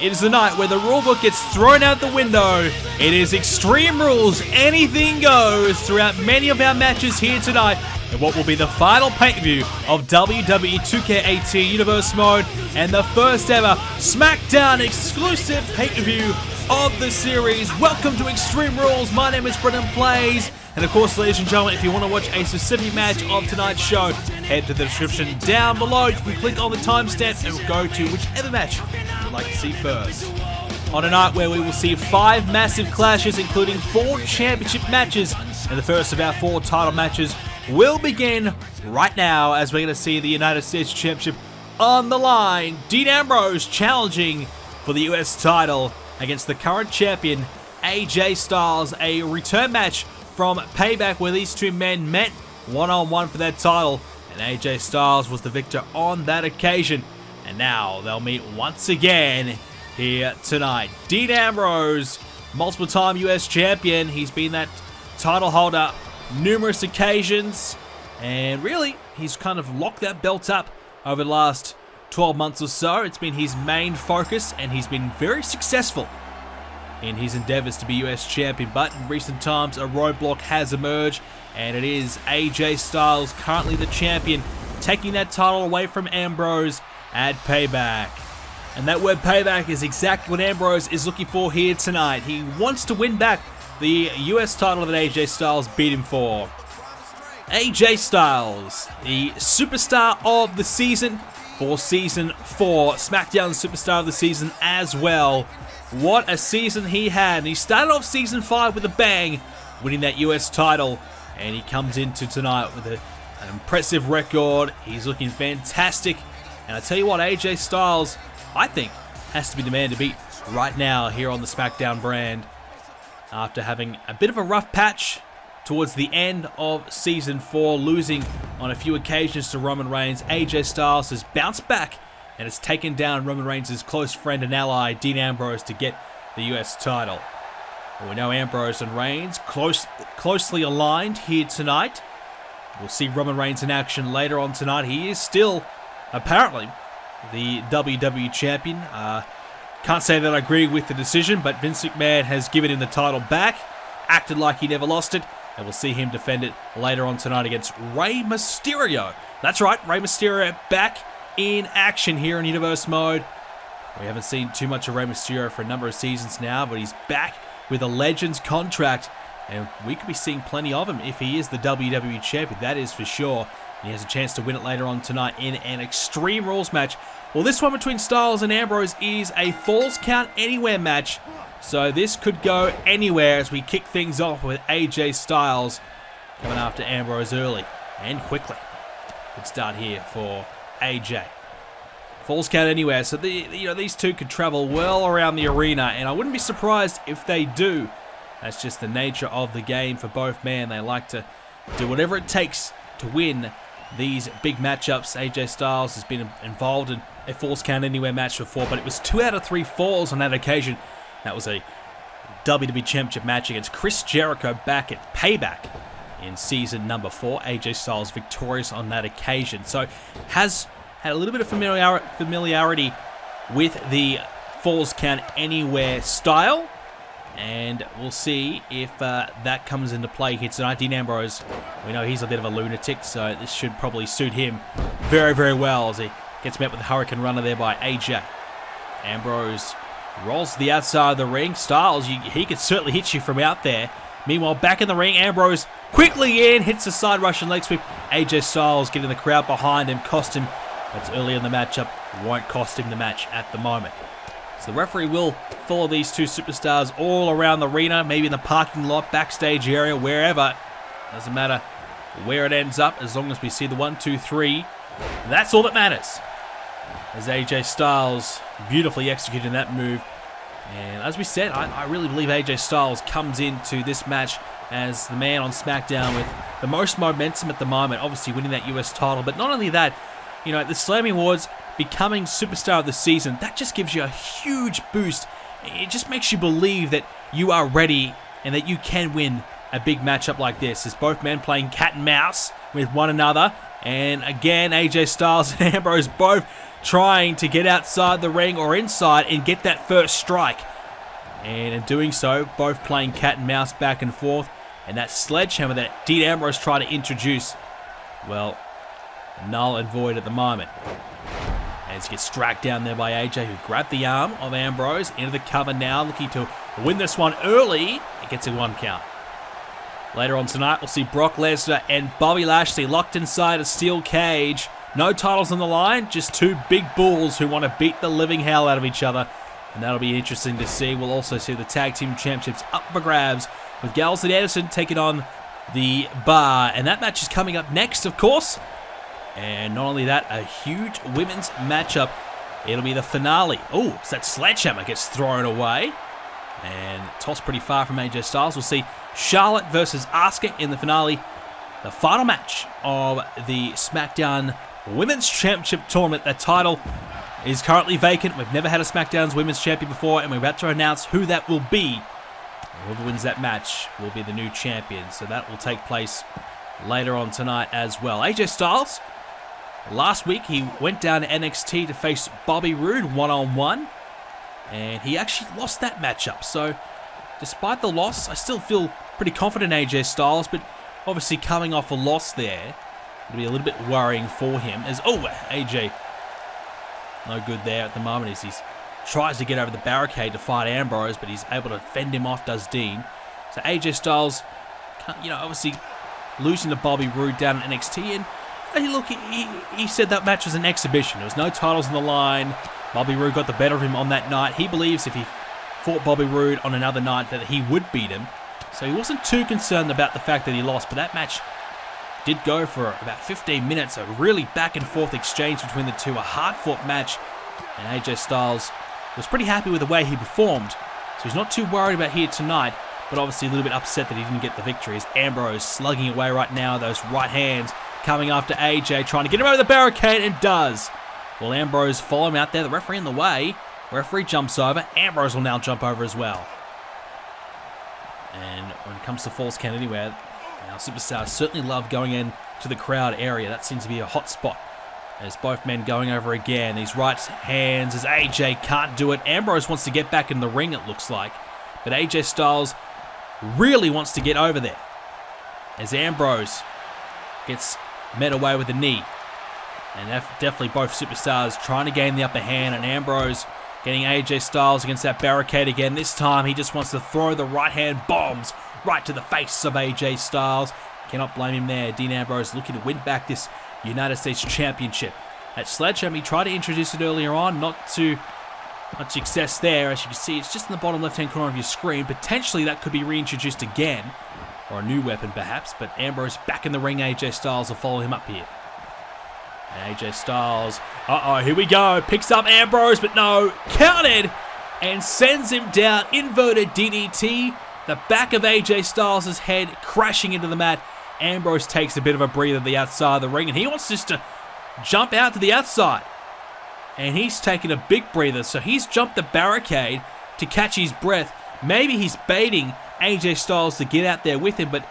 It is the night where the rulebook gets thrown out the window. It is Extreme Rules, anything goes throughout many of our matches here tonight in what will be the final pay-per-view of WWE 2k18 Universe Mode and the first ever Smackdown exclusive pay-per-view of the series. Welcome to Extreme Rules. My name is BrendenPlayz. And of course, ladies and gentlemen, if you want to watch a specific match of tonight's show, head to the description down below. You can click on the timestamp and go to whichever match you'd like to see first. On a night where we will see 5 massive clashes, including 4 championship matches, and the first of our 4 title matches will begin right now as we're going to see the United States Championship on the line. Dean Ambrose challenging for the US title against the current champion, AJ Styles. A return match from Payback where these two men met one-on-one for that title, and AJ Styles was the victor on that occasion. And now they'll meet once again here tonight. Dean Ambrose, multiple-time US champion. He's been that title holder numerous occasions, and really, he's kind of locked that belt up over the last 12 months or so. It's been his main focus, and he's been very successful in his endeavors to be US champion, but in recent times a roadblock has emerged, and it is AJ Styles, currently the champion, taking that title away from Ambrose at Payback. And that word payback is exactly what Ambrose is looking for here tonight. He wants to win back the US title that AJ Styles beat him for. AJ Styles, the superstar of the season for Season 4, SmackDown Superstar of the Season as well. What a season he had. And he started off Season 5 with a bang, winning that US title. And he comes into tonight with an impressive record. He's looking fantastic. And I tell you what, AJ Styles, I think, has to be the man to beat right now here on the SmackDown brand. After having a bit of a rough patch towards the end of Season 4, losing on a few occasions to Roman Reigns, AJ Styles has bounced back and has taken down Roman Reigns' close friend and ally, Dean Ambrose, to get the US title. Well, we know Ambrose and Reigns closely aligned here tonight. We'll see Roman Reigns in action later on tonight. He is still, apparently, the WWE champion. Can't say that I agree with the decision, but Vince McMahon has given him the title back, acted like he never lost it, and we'll see him defend it later on tonight against Rey Mysterio. That's right, Rey Mysterio back in action here in Universe Mode. We haven't seen too much of Rey Mysterio for a number of seasons now, but he's back with a Legends contract, and we could be seeing plenty of him if he is the WWE champion, that is for sure. And he has a chance to win it later on tonight in an Extreme Rules match. Well, this one between Styles and Ambrose is a Falls Count Anywhere match, so this could go anywhere as we kick things off with AJ Styles coming after Ambrose early and quickly. Good start here for AJ. Falls Count Anywhere, so these two could travel well around the arena, and I wouldn't be surprised if they do. That's just the nature of the game for both men. They like to do whatever it takes to win these big matchups. AJ Styles has been involved in a Falls Count Anywhere match before, but it was 2 out of 3 falls on that occasion. That was a WWE Championship match against Chris Jericho back at Payback in Season number 4. AJ Styles victorious on that occasion. So has had a little bit of familiarity with the Falls Count Anywhere style. And we'll see if that comes into play here tonight. Dean Ambrose, we know he's a bit of a lunatic, so this should probably suit him very, very well as he gets met with the Hurricane Runner there by AJ. Ambrose rolls to the outside of the ring. Styles, he could certainly hit you from out there. Meanwhile, back in the ring, Ambrose quickly in, hits the side Russian leg sweep. AJ Styles getting the crowd behind him, cost him. That's early in the matchup, won't cost him the match at the moment. So the referee will follow these two superstars all around the arena, maybe in the parking lot, backstage area, wherever. Doesn't matter where it ends up, as long as we see the 1, 2, 3. That's all that matters. As AJ Styles beautifully executing that move. And as we said, I really believe AJ Styles comes into this match as the man on SmackDown with the most momentum at the moment, obviously winning that US title. But not only that, you know, at the Slammy Awards, becoming Superstar of the Season, that just gives you a huge boost. It just makes you believe that you are ready and that you can win a big matchup like this, as both men playing cat and mouse with one another. And again, AJ Styles and Ambrose both trying to get outside the ring or inside and get that first strike. And in doing so, both playing cat and mouse back and forth. And that sledgehammer that Dean Ambrose tried to introduce, well, null and void at the moment. As he gets dragged down there by AJ, who grabbed the arm of Ambrose into the cover now, looking to win this one early. It gets a 1 count. Later on tonight, we'll see Brock Lesnar and Bobby Lashley locked inside a steel cage. No titles on the line, just two big bulls who want to beat the living hell out of each other. And that'll be interesting to see. We'll also see the Tag Team Championships up for grabs, with Gallows and Anderson taking on the Bar. And that match is coming up next, of course. And not only that, a huge women's matchup. It'll be the finale. Oh, so that sledgehammer gets thrown away. And tossed pretty far from AJ Styles. We'll see Charlotte versus Asuka in the finale. The final match of the Smackdown Women's Championship Tournament. That title is currently vacant. We've never had a Smackdown's Women's Champion before, and we're about to announce who that will be. Whoever wins that match will be the new champion. So that will take place later on tonight as well. AJ Styles, last week he went down to NXT to face Bobby Roode one-on-one. And he actually lost that matchup. So, despite the loss, I still feel pretty confident in AJ Styles. But obviously coming off a loss there, it'll be a little bit worrying for him. As, oh, AJ, no good there at the moment as he tries to get over the barricade to fight Ambrose. But he's able to fend him off, does Dean. So AJ Styles, obviously losing to Bobby Roode down at NXT. And hey, look, he said that match was an exhibition. There was no titles on the line. Bobby Roode got the better of him on that night. He believes if he fought Bobby Roode on another night that he would beat him. So he wasn't too concerned about the fact that he lost. But that match did go for about 15 minutes. A really back and forth exchange between the two. A hard-fought match. And AJ Styles was pretty happy with the way he performed. So he's not too worried about here tonight. But obviously a little bit upset that he didn't get the victory. As Ambrose slugging away right now. Those right hands coming after AJ. Trying to get him over the barricade. And does. Will Ambrose follow him out there? The referee in the way. Referee jumps over. Ambrose will now jump over as well. And when it comes to falls count anywhere, our superstars certainly love going in to the crowd area. That seems to be a hot spot. As both men going over again. These right hands as AJ can't do it. Ambrose wants to get back in the ring, it looks like. But AJ Styles really wants to get over there. As Ambrose gets met away with a knee. And definitely both superstars trying to gain the upper hand. And Ambrose getting AJ Styles against that barricade again. This time he just wants to throw the right hand bombs right to the face of AJ Styles. Cannot blame him there. Dean Ambrose looking to win back this United States Championship. At Sledgehammer, he tried to introduce it earlier on. Not too much success there. As you can see, it's just in the bottom left-hand corner of your screen. Potentially that could be reintroduced again. Or a new weapon perhaps. But Ambrose back in the ring. AJ Styles will follow him up here. And AJ Styles, here we go. Picks up Ambrose, but no, counted and sends him down. Inverted DDT. The back of AJ Styles' head crashing into the mat. Ambrose takes a bit of a breather at the outside of the ring, and he wants just to jump out to the outside. And he's taking a big breather, so he's jumped the barricade to catch his breath. Maybe he's baiting AJ Styles to get out there with him, but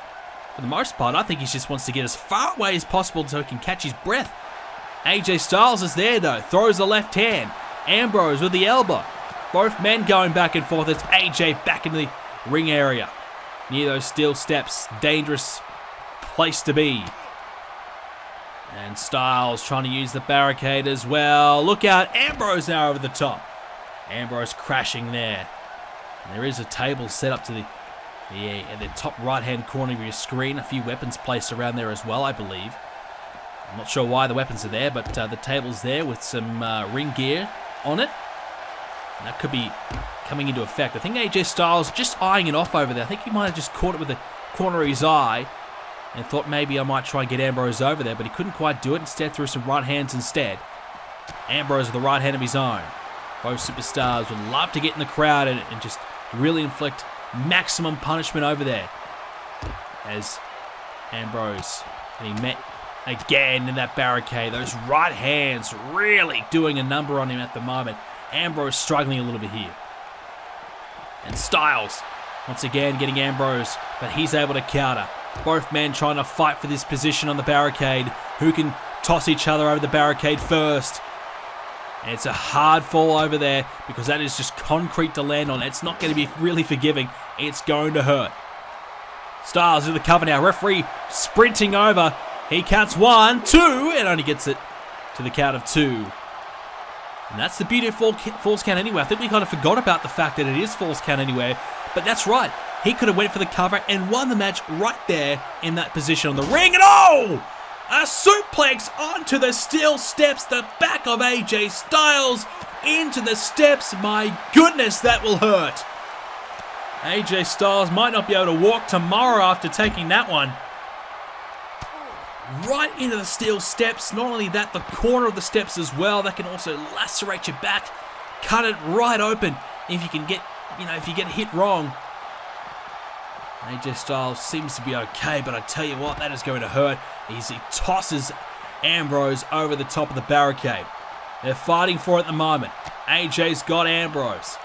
for the most part, I think he just wants to get as far away as possible so he can catch his breath. AJ Styles is there though, throws the left hand. Ambrose with the elbow. Both men going back and forth. It's AJ back in the ring area. Near those steel steps. Dangerous place to be. And Styles trying to use the barricade as well. Look out, Ambrose now over the top. Ambrose crashing there. And there is a table set up to the top right hand corner of your screen. A few weapons placed around there as well, I believe. I'm not sure why the weapons are there, but the table's there with some ring gear on it. And that could be coming into effect. I think AJ Styles just eyeing it off over there. I think he might have just caught it with the corner of his eye and thought maybe I might try and get Ambrose over there, but he couldn't quite do it. Instead, threw some right hands instead. Ambrose with the right hand of his own. Both superstars would love to get in the crowd and just really inflict maximum punishment over there. As Ambrose, and he met again in that barricade. Those right hands really doing a number on him at the moment. Ambrose struggling a little bit here. And Styles Once again getting Ambrose, but he's able to counter. Both men trying to fight for this position on the barricade. Who can toss each other over the barricade first? And it's a hard fall over there because that is just concrete to land on. It's not going to be really forgiving. It's going to hurt. Styles with the cover now. Referee sprinting over. He counts 1, 2, and only gets it to the count of 2. And that's the beauty of falls count anywhere. I think we kind of forgot about the fact that it is falls count anywhere. But that's right. He could have went for the cover and won the match right there in that position on the ring. And oh! A suplex onto the steel steps. The back of AJ Styles into the steps. My goodness, that will hurt. AJ Styles might not be able to walk tomorrow after taking that one. Right into the steel steps. Not only that, the corner of the steps as well. That can also lacerate your back. Cut it right open if you can get, if you get hit wrong. AJ Styles seems to be okay, but I tell you what, that is going to hurt as he tosses Ambrose over the top of the barricade. They're fighting for it at the moment. AJ's got Ambrose.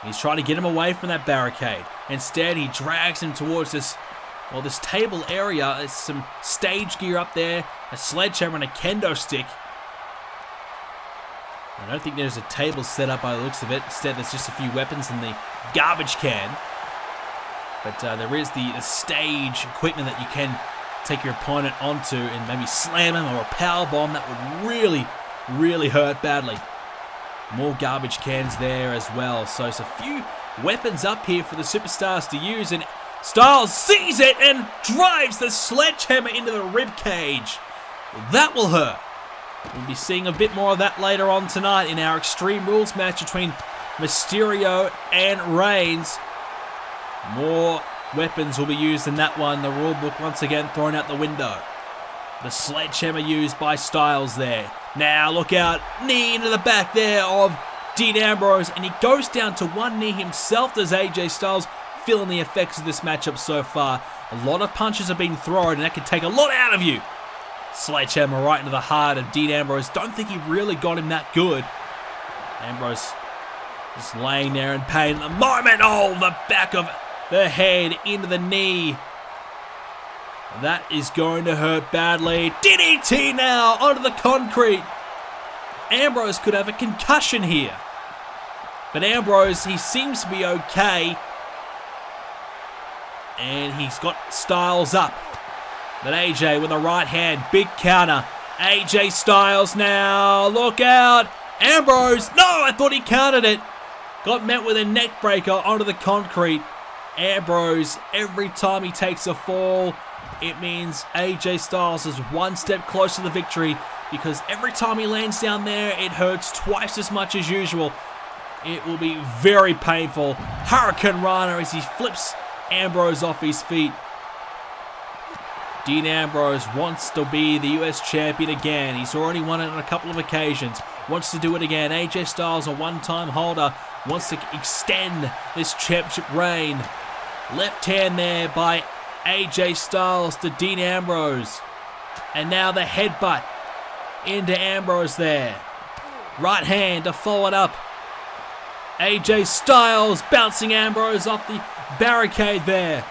He's trying to get him away from that barricade. Instead, he drags him towards this table area. There's some stage gear up there, a sledgehammer and a kendo stick. I don't think there's a table set up by the looks of it. Instead, there's just a few weapons in the garbage can. But there is the stage equipment that you can take your opponent onto and maybe slam him or a power bomb. That would really, really hurt badly. More garbage cans there as well. So it's a few weapons up here for the superstars to use. And Styles sees it and drives the sledgehammer into the ribcage. That will hurt. We'll be seeing a bit more of that later on tonight in our Extreme Rules match between Mysterio and Reigns. More weapons will be used in that one. The rulebook once again thrown out the window. The sledgehammer used by Styles there. Now look out. Knee into the back there of Dean Ambrose. And he goes down to one knee himself. Does AJ Styles feeling the effects of this matchup so far. A lot of punches are being thrown and that can take a lot out of you. Sledgehammer right into the heart of Dean Ambrose. Don't think he really got him that good. Ambrose just laying there in pain at the moment. Oh, the back of the head into the knee. That is going to hurt badly. DDT now onto the concrete. Ambrose could have a concussion here. But Ambrose, he seems to be okay. And he's got Styles up. But AJ with a right hand, big counter. AJ Styles now, look out. Ambrose, no, I thought he countered it. Got met with a neck breaker onto the concrete. Ambrose, every time he takes a fall, it means AJ Styles is one step closer to the victory because every time he lands down there, it hurts twice as much as usual. It will be very painful. Hurricane Rana as he flips Ambrose off his feet. Dean Ambrose wants to be the US champion again. He's already won it on a couple of occasions. Wants to do it again. AJ Styles, a one-time holder, wants to extend this championship reign. Left hand there by AJ Styles to Dean Ambrose. And now the headbutt into Ambrose there. Right hand to follow it up. AJ Styles bouncing Ambrose off the barricade there.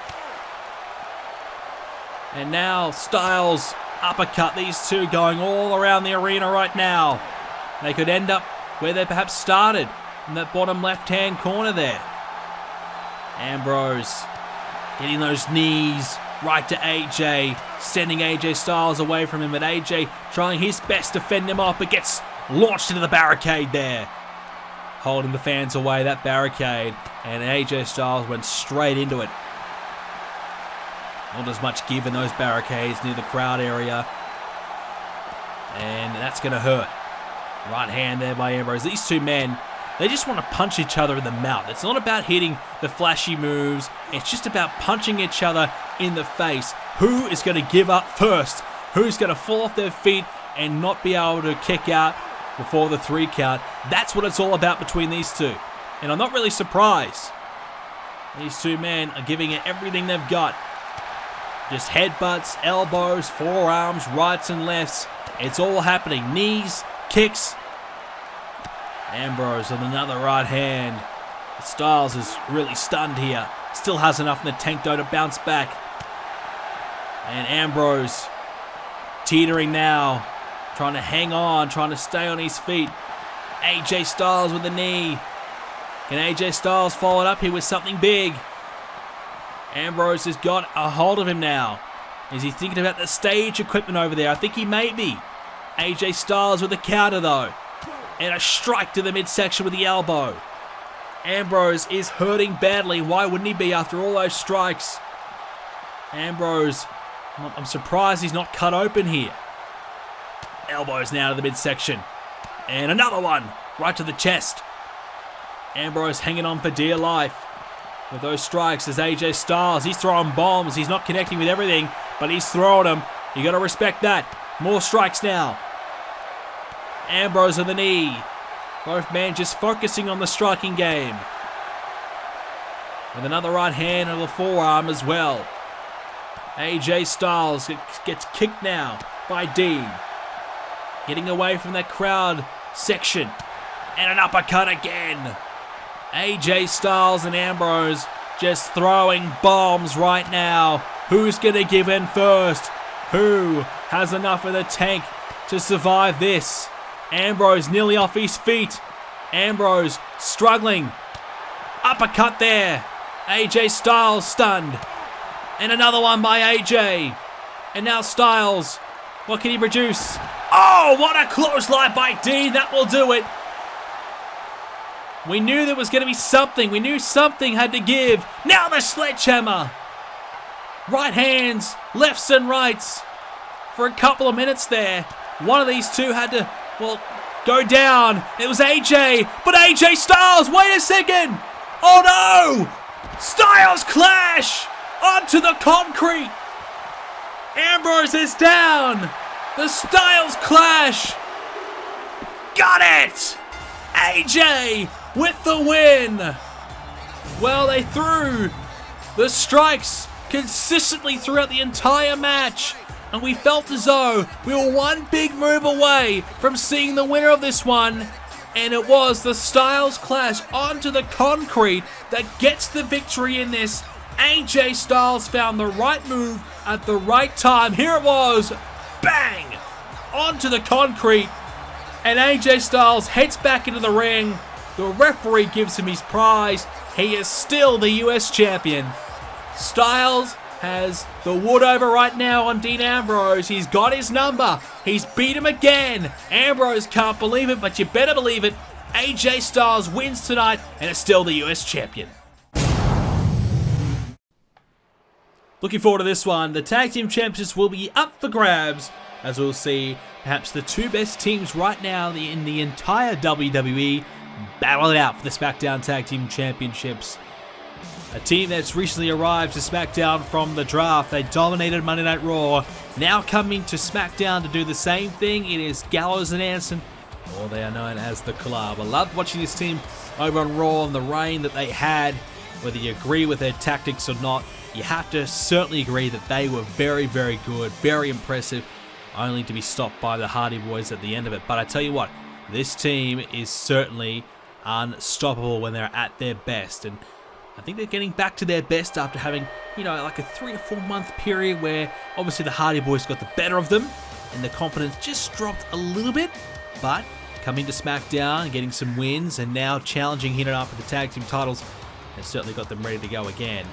And now Styles uppercut. These two going all around the arena right now. They could end up where they perhaps started, in that bottom left-hand corner there. Ambrose getting those knees right to AJ, sending AJ Styles away from him, but AJ trying his best to fend him off, but gets launched into the barricade there. Holding the fans away, that barricade, and AJ Styles went straight into it. Not as much give in those barricades near the crowd area. And that's going to hurt. Right hand there by Ambrose. These two men, they just want to punch each other in the mouth. It's not about hitting the flashy moves. It's just about punching each other in the face. Who is going to give up first? Who's going to fall off their feet and not be able to kick out before the 3 count? That's what it's all about between these two. And I'm not really surprised. These two men are giving it everything they've got. Just headbutts, elbows, forearms, rights and lefts. It's all happening. Knees, kicks. Ambrose with another right hand. Styles is really stunned here. Still has enough in the tank though to bounce back. And Ambrose teetering now. Trying to hang on, trying to stay on his feet. AJ Styles with the knee. Can AJ Styles follow it up here with something big? Ambrose has got a hold of him now. Is he thinking about the stage equipment over there? I think he may be. AJ Styles with a counter though. And a strike to the midsection with the elbow. Ambrose is hurting badly. Why wouldn't he be after all those strikes? Ambrose, I'm surprised he's not cut open here. Elbows now to the midsection. And another one right to the chest. Ambrose hanging on for dear life with those strikes as AJ Styles. He's throwing bombs. He's not connecting with everything, but he's throwing them. You got to respect that. More strikes now. Ambrose on the knee. Both men just focusing on the striking game. With another right hand on the forearm as well. AJ Styles gets kicked now by Dean. Getting away from that crowd section. And an uppercut again. AJ Styles and Ambrose just throwing bombs right now. Who's going to give in first? Who has enough of the tank to survive this? Ambrose nearly off his feet. Ambrose struggling. Uppercut there. AJ Styles stunned. And another one by AJ. And now Styles. What can he produce? Oh, what a clothesline by Dean. That will do it. We knew there was going to be something. We knew something had to give. Now the sledgehammer. Right hands, lefts and rights. For a couple of minutes there. One of these two had to, well, go down. It was AJ. But AJ Styles, wait a second. Oh no. Styles clash onto the concrete. Ambrose is down. The Styles clash. Got it. AJ with the win. Well, they threw the strikes consistently throughout the entire match, and we felt as though we were one big move away from seeing the winner of this one, and it was the Styles clash onto the concrete that gets the victory in this. AJ Styles found the right move at the right time. Here it was, bang, onto the concrete, and AJ Styles heads back into the ring. The referee gives him his prize. He is still the US champion. Styles has the wood over right now on Dean Ambrose. He's got his number. He's beat him again. Ambrose can't believe it, but you better believe it. AJ Styles wins tonight and is still the US champion. Looking forward to this one. The tag team championships will be up for grabs, as we'll see perhaps the two best teams right now in the entire WWE battle it out for the Smackdown Tag Team Championships. A team that's recently arrived to Smackdown from the draft. They dominated Monday Night Raw. Now coming to Smackdown to do the same thing, it is Gallows and Anderson, or they are known as the Club. I loved watching this team over on Raw and the reign that they had. Whether you agree with their tactics or not, you have to certainly agree that they were very, very good, very impressive, only to be stopped by the Hardy Boys at the end of it. But I tell you what, this team is certainly unstoppable when they're at their best, and I think they're getting back to their best after having, like a 3 or 4 month period where obviously the Hardy Boys got the better of them and the confidence just dropped a little bit, but coming to SmackDown, getting some wins, and now challenging here tonight for the tag team titles has certainly got them ready to go again.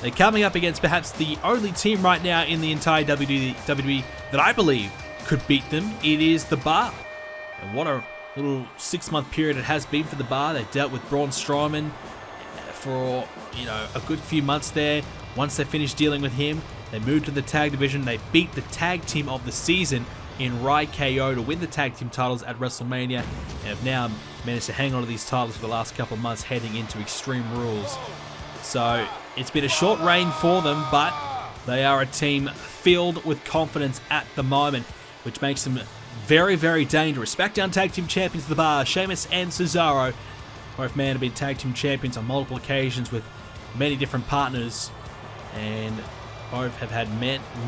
They're coming up against perhaps the only team right now in the entire WWE that I believe could beat them. It is the Bar. And what a little 6 month period it has been for the Bar. They dealt with Braun Strowman for a good few months there. Once they finished dealing with him, they moved to the tag division. They beat the tag team of the season in Rai KO to win the tag team titles at WrestleMania, and have now managed to hang on to these titles for the last couple of months heading into Extreme Rules. So it's been a short reign for them, but they are a team filled with confidence at the moment, which makes them very, very dangerous. SmackDown Tag Team Champions of the Bar, Sheamus and Cesaro. Both men have been tag team champions on multiple occasions with many different partners, and both have had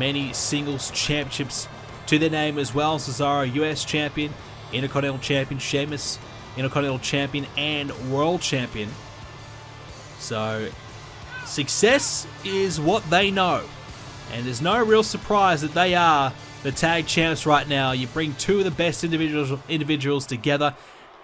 many singles championships to their name as well. Cesaro, US champion, Intercontinental champion, Sheamus, Intercontinental champion and world champion. So success is what they know. And there's no real surprise that they are the tag champs right now. You bring two of the best individuals together,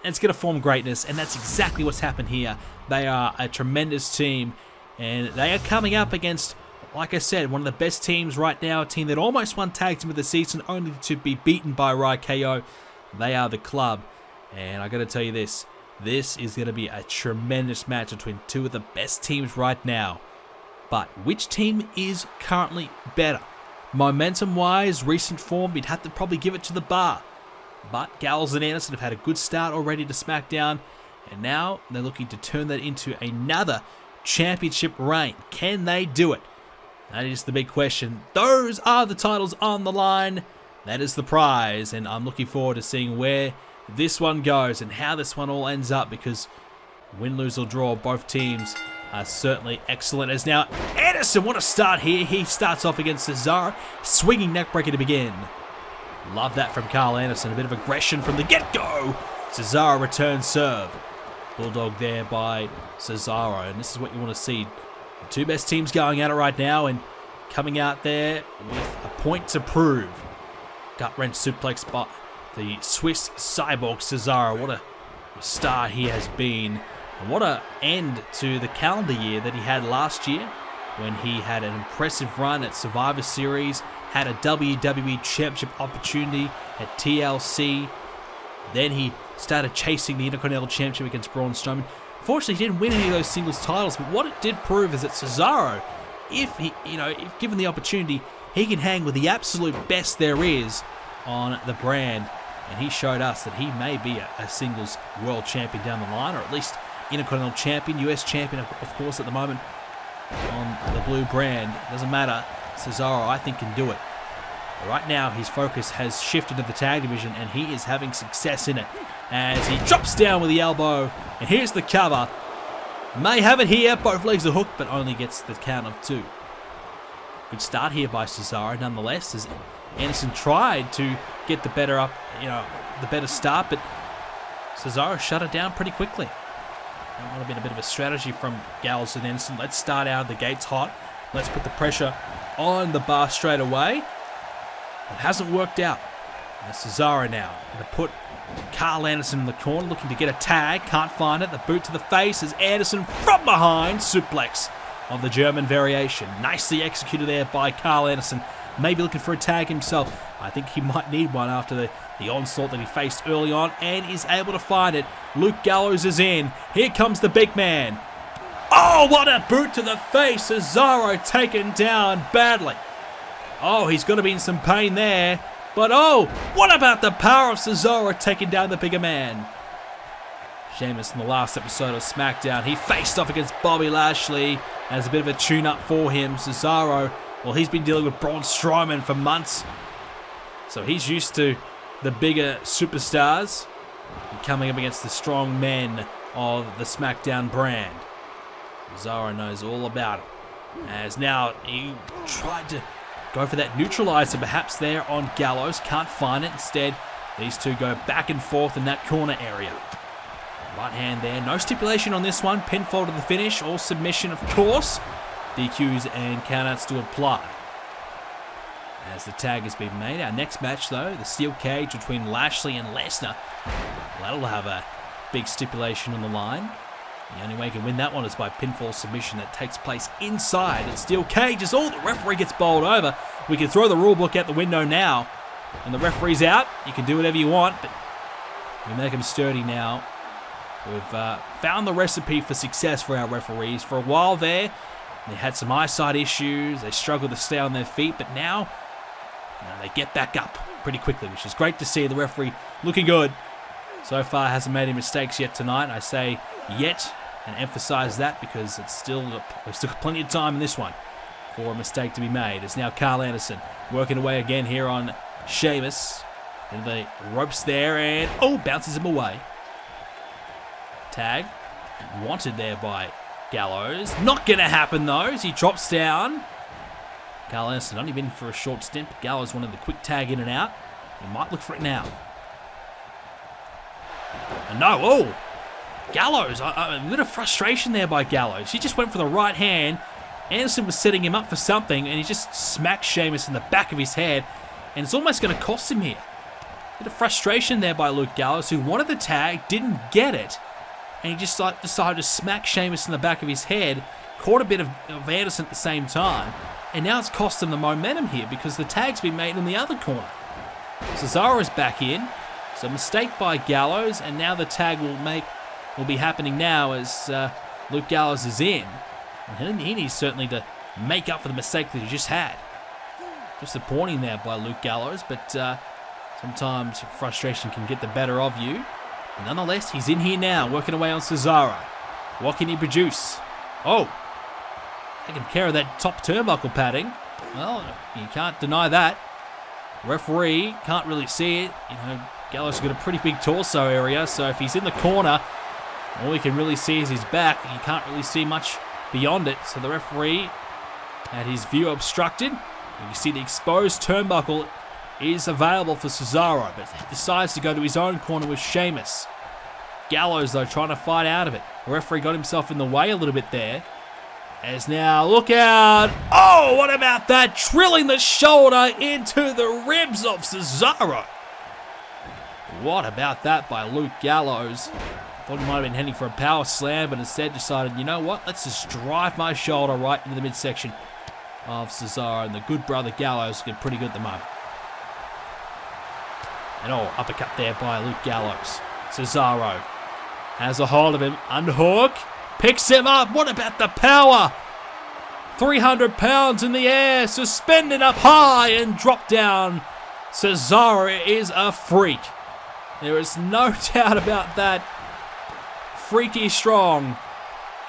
and it's going to form greatness, and that's exactly what's happened here. They are a tremendous team, and they are coming up against, like I said, one of the best teams right now, a team that almost won Tag Team of the Season, only to be beaten by RKO. They are the Club, and I got to tell you this is going to be a tremendous match between two of the best teams right now. But which team is currently better? Momentum-wise, recent form, you'd have to probably give it to the Bar. But Gallows and Anderson have had a good start already to Smackdown, and now they're looking to turn that into another championship reign. Can they do it? That is the big question. Those are the titles on the line. That is the prize, and I'm looking forward to seeing where this one goes and how this one all ends up, because win, lose or draw, both teams are certainly excellent. As now Anderson, what a start here. He starts off against Cesaro, swinging neckbreaker to begin. Love that from Carl Anderson. A bit of aggression from the get-go. Cesaro returns serve. Bulldog there by Cesaro. And this is what you want to see. The two best teams going at it right now and coming out there with a point to prove. Gut-wrench suplex by the Swiss Cyborg Cesaro. What a star he has been. And what an end to the calendar year that he had last year, when he had an impressive run at Survivor Series, had a WWE Championship opportunity at TLC. Then he started chasing the Intercontinental Championship against Braun Strowman. Unfortunately, he didn't win any of those singles titles, but what it did prove is that Cesaro, if given the opportunity, he can hang with the absolute best there is on the brand. And he showed us that he may be a singles world champion down the line, or at least Intercontinental Champion, US Champion, of course, at the moment on the blue brand. Doesn't matter. Cesaro, I think, can do it. But right now, his focus has shifted to the tag division, and he is having success in it as he drops down with the elbow. And here's the cover. May have it here. Both legs are hooked, but only gets the count of 2. Good start here by Cesaro, nonetheless, as Anderson tried to get the better start, but Cesaro shut it down pretty quickly. That would have been a bit of a strategy from Gallows and Anderson. Let's start out of the gates hot. Let's put the pressure on the Bar straight away. It hasn't worked out. And Cesaro now going to put Carl Anderson in the corner, looking to get a tag. Can't find it. The boot to the face as Anderson from behind suplex of the German variation. Nicely executed there by Carl Anderson. Maybe looking for a tag himself. I think he might need one after the onslaught that he faced early on, and is able to find it. Luke Gallows is in. Here comes the big man. Oh, what a boot to the face. Cesaro taken down badly. Oh, he's going to be in some pain there. But oh, what about the power of Cesaro taking down the bigger man? Sheamus in the last episode of Smackdown, he faced off against Bobby Lashley as a bit of a tune-up for him. Cesaro, well, he's been dealing with Braun Strowman for months, so he's used to the bigger superstars and coming up against the strong men of the Smackdown brand. Cesaro knows all about it, as now he tried to go for that neutralizer perhaps there on Gallows. Can't find it. Instead, these two go back and forth in that corner area. Right hand there. No stipulation on this one. Pinfall to the finish. Or submission, of course. DQs and countouts to apply. As the tag has been made. Our next match, though, the steel cage between Lashley and Lesnar. That'll have a big stipulation on the line. The only way you can win that one is by pinfall submission that takes place inside. And steel cage is all. The referee gets bowled over. We can throw the rule book out the window now. When the referee's out, you can do whatever you want, but we make them sturdy now. We've found the recipe for success for our referees. For a while there, they had some eyesight issues. They struggled to stay on their feet, but now they get back up pretty quickly, which is great to see. The referee looking good. So far, hasn't made any mistakes yet tonight. I say yet and emphasize that because we've still got plenty of time in this one for a mistake to be made. It's now Carl Anderson working away again here on Sheamus. And the ropes there, and bounces him away. Tag wanted there by Gallows. Not going to happen though, as he drops down. Carl Anderson only been for a short stint, but Gallows wanted the quick tag in and out. He might look for it now. And no, Gallows, a bit of frustration there by Gallows. He just went for the right hand, Anderson was setting him up for something, and he just smacked Sheamus in the back of his head, and it's almost going to cost him here. Bit of frustration there by Luke Gallows, who wanted the tag, didn't get it, and he just decided to smack Sheamus in the back of his head, caught a bit of Anderson at the same time, and now it's cost him the momentum here because the tag's been made in the other corner. Cesaro's back in, so mistake by Gallows, and now the tag will be happening now as Luke Gallows is in. And he needs certainly to make up for the mistake that he just had. Disappointing there by Luke Gallows, but sometimes frustration can get the better of you. But nonetheless, he's in here now, working away on Cesaro. What can he produce? Oh, taking care of that top turnbuckle padding. Well, you can't deny that. Referee can't really see it. You know, Gallows has got a pretty big torso area, so if he's in the corner, all we can really see is his back. You can't really see much beyond it, so the referee had his view obstructed. And you see the exposed turnbuckle is available for Cesaro, but he decides to go to his own corner with Sheamus. Gallows, though, trying to fight out of it. The referee got himself in the way a little bit there. As now, look out! Oh, what about that? Drilling the shoulder into the ribs of Cesaro. What about that by Luke Gallows? Thought he might have been heading for a power slam, but instead decided, you know what? Let's just drive my shoulder right into the midsection of Cesaro, and the good brother Gallows get pretty good at the moment. And oh, uppercut there by Luke Gallows. Cesaro has a hold of him, underhook, picks him up. What about the power? 300 pounds in the air, suspended up high and dropped down. Cesaro is a freak. There is no doubt about that. Freaky strong.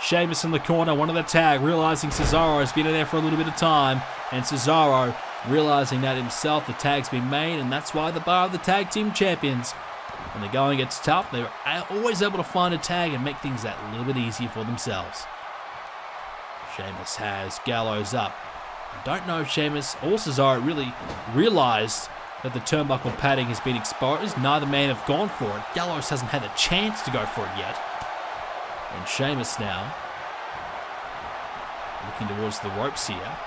Sheamus in the corner, one of the tag, realizing Cesaro has been in there for a little bit of time, and Cesaro realizing that himself, the tag's been made, and that's why the bar of the tag team champions. When the going gets tough, they're always able to find a tag and make things that little bit easier for themselves. Sheamus has Gallows up. I don't know if Sheamus or Cesaro really realized that the turnbuckle padding has been exposed. Neither man have gone for it. Gallows hasn't had a chance to go for it yet. And Sheamus now looking towards the ropes here.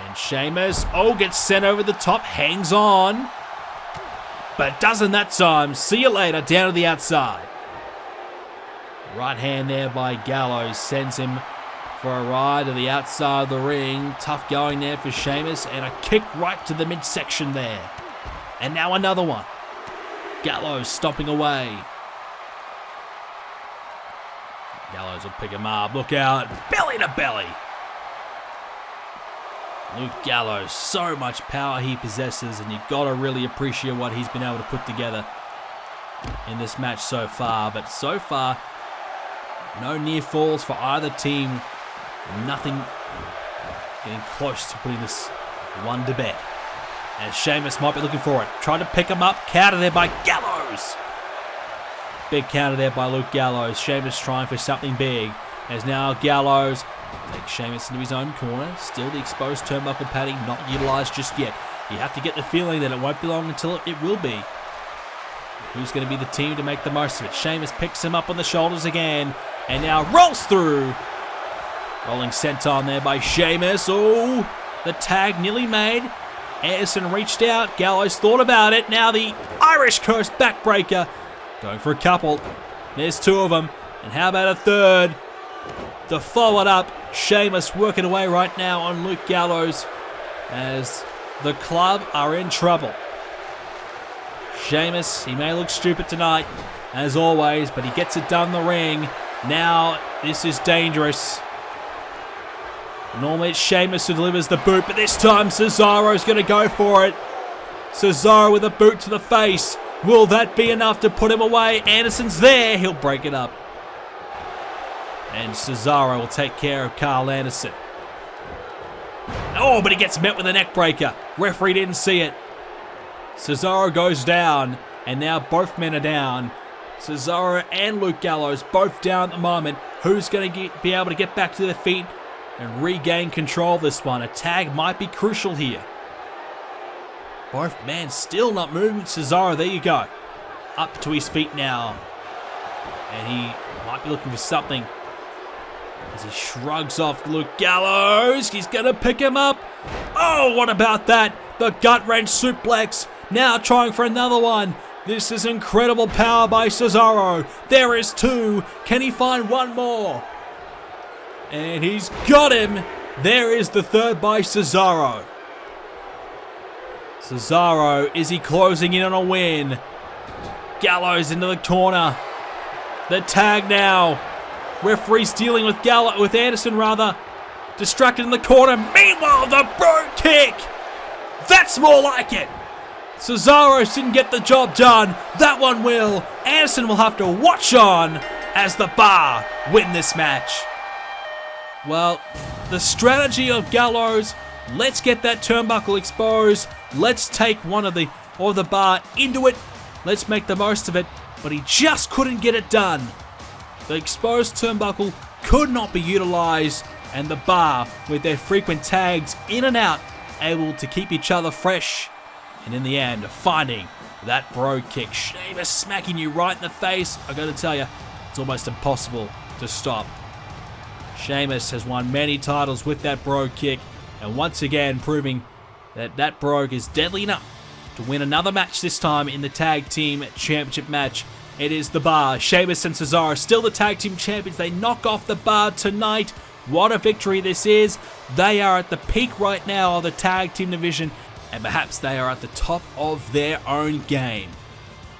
And Sheamus, gets sent over the top, hangs on. But doesn't that time. See you later, down to the outside. Right hand there by Gallows sends him for a ride to the outside of the ring. Tough going there for Sheamus, and a kick right to the midsection there. And now another one. Gallows stomping away. Gallows will pick him up. Look out. Belly to belly. Luke Gallows, so much power he possesses, and you've got to really appreciate what he's been able to put together in this match so far. But so far, no near falls for either team. Nothing getting close to putting this one to bed. And Sheamus might be looking for it. Trying to pick him up. Counter there by Gallows. Big counter there by Luke Gallows. Sheamus trying for something big. As now Gallows takes Sheamus into his own corner. Still the exposed turnbuckle padding not utilised just yet. You have to get the feeling that it won't be long until it will be. Who's going to be the team to make the most of it? Sheamus picks him up on the shoulders again. And now rolls through. Rolling senton there by Sheamus. Oh, the tag nearly made. Anderson reached out. Gallows thought about it. Now the Irish Curse backbreaker. Going for a couple. There's two of them. And how about a third? To follow it up. Sheamus working away right now on Luke Gallows as the club are in trouble. Sheamus, he may look stupid tonight, as always, but he gets it done in the ring. Now, this is dangerous. Normally it's Sheamus who delivers the boot, but this time Cesaro's going to go for it. Cesaro with a boot to the face. Will that be enough to put him away? Anderson's there. He'll break it up. And Cesaro will take care of Carl Anderson. Oh, but he gets met with a neck breaker. Referee didn't see it. Cesaro goes down, and now both men are down. Cesaro and Luke Gallows both down at the moment. Who's going to be able to get back to their feet and regain control of this one? A tag might be crucial here. Both men still not moving. Cesaro, there you go. Up to his feet now. And he might be looking for something. as he shrugs off Luke Gallows. He's going to pick him up. Oh, what about that? The gut-wrench suplex. Now trying for another one. This is incredible power by Cesaro. There is two. Can he find one more? And he's got him. There is the third by Cesaro. Cesaro, is he closing in on a win? Gallows into the corner. The tag now. Referee's dealing with Anderson rather. Distracted in the corner. Meanwhile, the bro kick. That's more like it. Cesaro didn't get the job done. That one will. Anderson will have to watch on as the Bar win this match. Well, the strategy of Gallows, let's get that turnbuckle exposed. Let's take one of the Bar into it. Let's make the most of it. But he just couldn't get it done. The exposed turnbuckle could not be utilized, and the Bar, with their frequent tags in and out, able to keep each other fresh. And in the end, finding that bro kick. Sheamus smacking you right in the face. I gotta tell you, it's almost impossible to stop. Sheamus has won many titles with that bro kick, and once again proving that that brogue is deadly enough to win another match, this time in the tag team championship match. It is the Bar. Sheamus and Cesaro still the tag team champions. They knock off the Bar tonight. What a victory this is. They are at the peak right now of the tag team division, and perhaps they are at the top of their own game.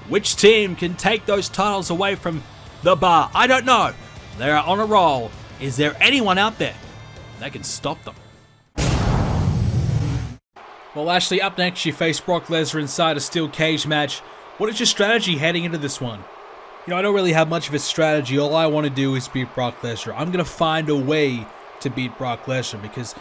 Which team can take those titles away from the Bar? I don't know. They are on a roll. Is there anyone out there that can stop them? Well, Lashley, up next you face Brock Lesnar inside a steel cage match. What is your strategy heading into this one? You know, I don't really have much of a strategy. All I want to do is beat Brock Lesnar. I'm going to find a way to beat Brock Lesnar because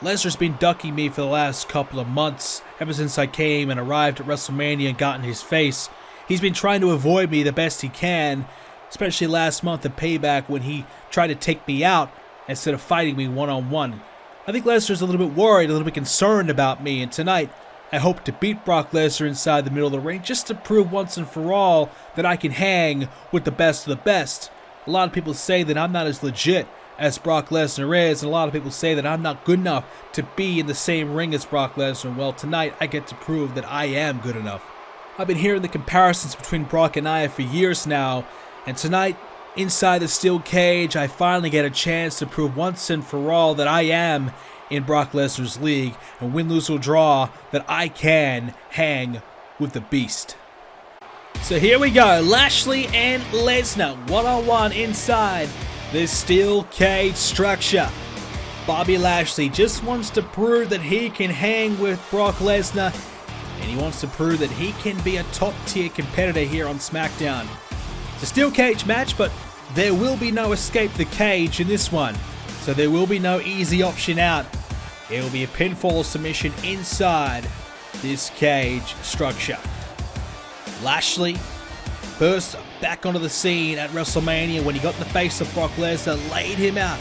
Lesnar's been ducking me for the last couple of months. Ever since I came and arrived at WrestleMania and got in his face, he's been trying to avoid me the best he can, especially last month at Payback when he tried to take me out instead of fighting me one-on-one. I think Lesnar's a little bit worried, a little bit concerned about me, and tonight I hope to beat Brock Lesnar inside the middle of the ring just to prove once and for all that I can hang with the best of the best. A lot of people say that I'm not as legit as Brock Lesnar is, and a lot of people say that I'm not good enough to be in the same ring as Brock Lesnar. Well, tonight I get to prove that I am good enough. I've been hearing the comparisons between Brock and I for years now, and tonight, inside the steel cage, I finally get a chance to prove once and for all that I am in Brock Lesnar's league, and win, lose, or draw, that I can hang with the beast. So here we go, Lashley and Lesnar, one-on-one inside this steel cage structure. Bobby Lashley just wants to prove that he can hang with Brock Lesnar, and he wants to prove that he can be a top-tier competitor here on Smackdown. It's a steel cage match, but there will be no escape the cage in this one, so there will be no easy option out. It will be a pinfall submission inside this cage structure. Lashley burst back onto the scene at WrestleMania when he got in the face of Brock Lesnar, laid him out.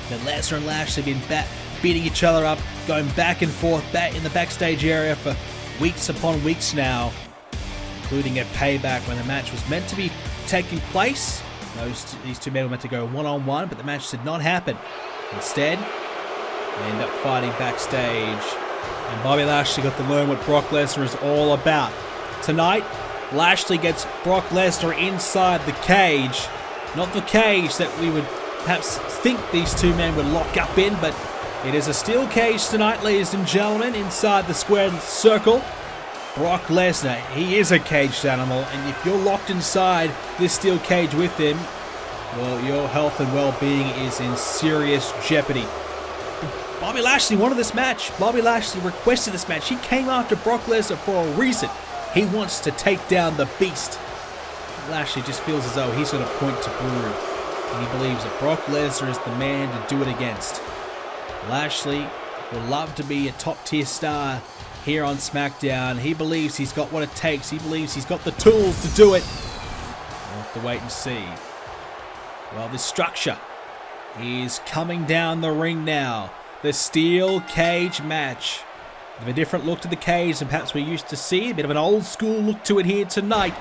Then Lesnar and Lashley have been beating each other up, going back and forth back in the backstage area for weeks upon weeks now, including at Payback when the match was meant to be taking place. These two men were meant to go one-on-one, but the match did not happen. Instead, they end up fighting backstage, and Bobby Lashley got to learn what Brock Lesnar is all about. Tonight, Lashley gets Brock Lesnar inside the cage. Not the cage that we would perhaps think these two men would lock up in, but it is a steel cage tonight, ladies and gentlemen, inside the square circle. Brock Lesnar, he is a caged animal, and if you're locked inside this steel cage with him, well, your health and well-being is in serious jeopardy. Bobby Lashley wanted this match. Bobby Lashley requested this match. He came after Brock Lesnar for a reason. He wants to take down the beast. Lashley just feels as though he's got a point to prove, and he believes that Brock Lesnar is the man to do it against. Lashley would love to be a top-tier star here on SmackDown. He believes he's got what it takes. He believes he's got the tools to do it. We'll have to wait and see. Well, this structure is coming down the ring now. The steel cage match. With a different look to the cage than perhaps we used to see. A bit of an old school look to it here tonight.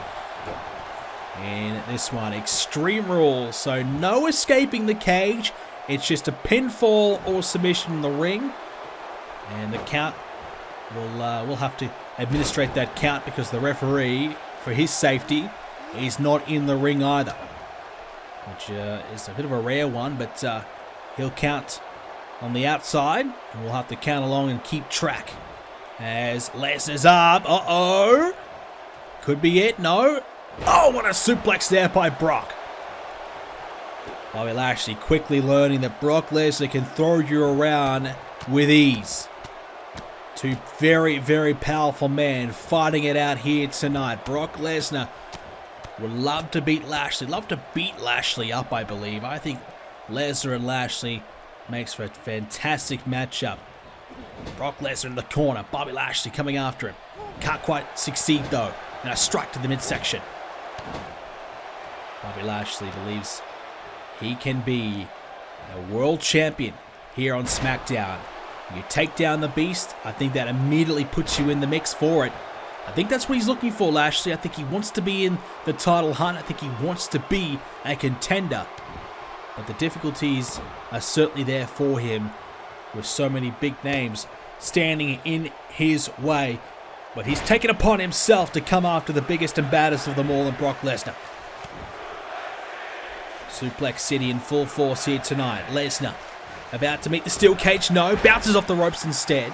And this one, Extreme Rules. So no escaping the cage. It's just a pinfall or submission in the ring. And the count, we'll have to administrate that count because the referee, for his safety, is not in the ring either. Which is a bit of a rare one, but he'll count on the outside. And we'll have to count along and keep track. As Lesnar's up. Uh-oh. Could be it. No. Oh, what a suplex there by Brock. Bobby Lashley quickly learning that Brock Lesnar can throw you around with ease. Two very, very powerful men fighting it out here tonight. Brock Lesnar would love to beat Lashley. Love to beat Lashley up, I believe. I think Lesnar and Lashley makes for a fantastic matchup. Brock Lesnar in the corner. Bobby Lashley coming after him. Can't quite succeed though. And a strike to the midsection. Bobby Lashley believes he can be a world champion here on Smackdown. You take down the Beast, I think that immediately puts you in the mix for it. I think that's what he's looking for, Lashley. I think he wants to be in the title hunt. I think he wants to be a contender. But the difficulties are certainly there for him with so many big names standing in his way. But he's taken upon himself to come after the biggest and baddest of them all in Brock Lesnar. Suplex City in full force here tonight. Lesnar about to meet the steel cage. No, bounces off the ropes instead.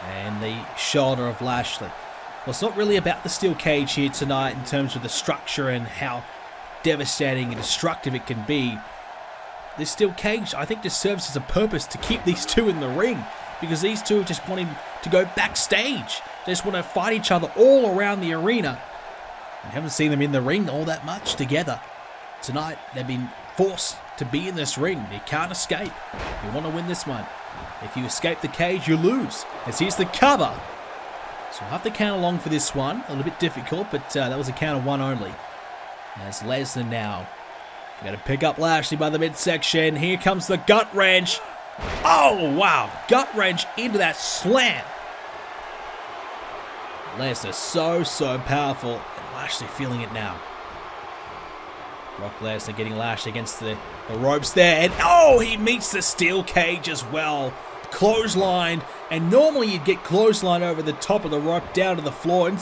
And the shoulder of Lashley. Well, it's not really about the steel cage here tonight in terms of the structure and how devastating and destructive it can be. This steel cage, I think, just serves as a purpose to keep these two in the ring. Because these two are just wanting to go backstage. They just want to fight each other all around the arena. We haven't seen them in the ring all that much together. Tonight, they've been forced to be in this ring. They can't escape. You want to win this one. If you escape the cage, you lose. As here's the cover. So we'll have to count along for this one. A little bit difficult, but that was a count of one only. As Lesnar now going to pick up Lashley by the midsection. Here comes the gut wrench. Oh, wow. Gut wrench into that slam. Lesnar so powerful. And Lashley feeling it now. Brock Lesnar getting Lashley against the ropes there. And oh, he meets the steel cage as well. Clothesline. And normally you'd get clothesline over the top of the rope down to the floor. And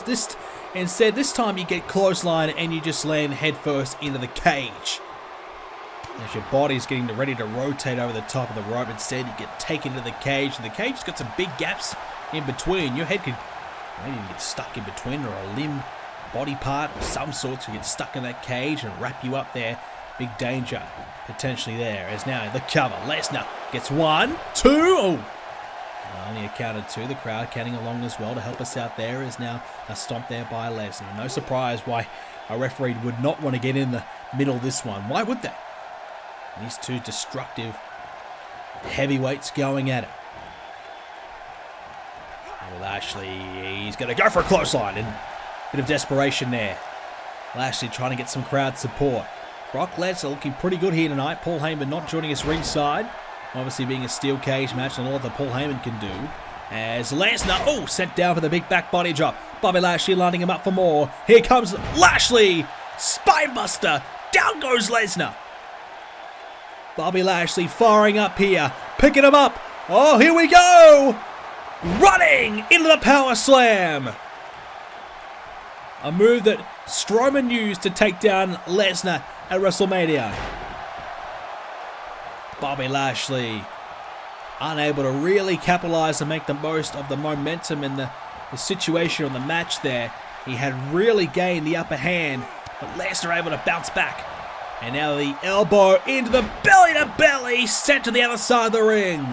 instead, this time you get clothesline and you just land headfirst into the cage. As your body's getting ready to rotate over the top of the rope, instead you get taken to the cage. And the cage's got some big gaps in between. Your head could maybe get stuck in between, or a limb, body part of some sort to get stuck in that cage and wrap you up there. Big danger potentially there. As now the cover. Lesnar gets 1, 2. Oh, only a count of 2. The crowd counting along as well to help us out there. Is now a stomp there by Lesnar. No surprise why a referee would not want to get in the middle of this one. Why would they? These two destructive heavyweights going at it. And Lashley, he's going to go for a clothesline. And a bit of desperation there. Lashley trying to get some crowd support. Brock Lesnar looking pretty good here tonight. Paul Heyman not joining us ringside. Obviously being a steel cage match and all that Paul Heyman can do. As Lesnar, sent down for the big back body drop. Bobby Lashley lining him up for more. Here comes Lashley. Spinebuster. Down goes Lesnar. Bobby Lashley firing up here. Picking him up. Oh, here we go. Running into the power slam. A move that Strowman used to take down Lesnar at WrestleMania. Bobby Lashley unable to really capitalize and make the most of the momentum and the situation of the match there. He had really gained the upper hand, but Lesnar able to bounce back. And now the elbow into the belly-to-belly, sent to the other side of the ring.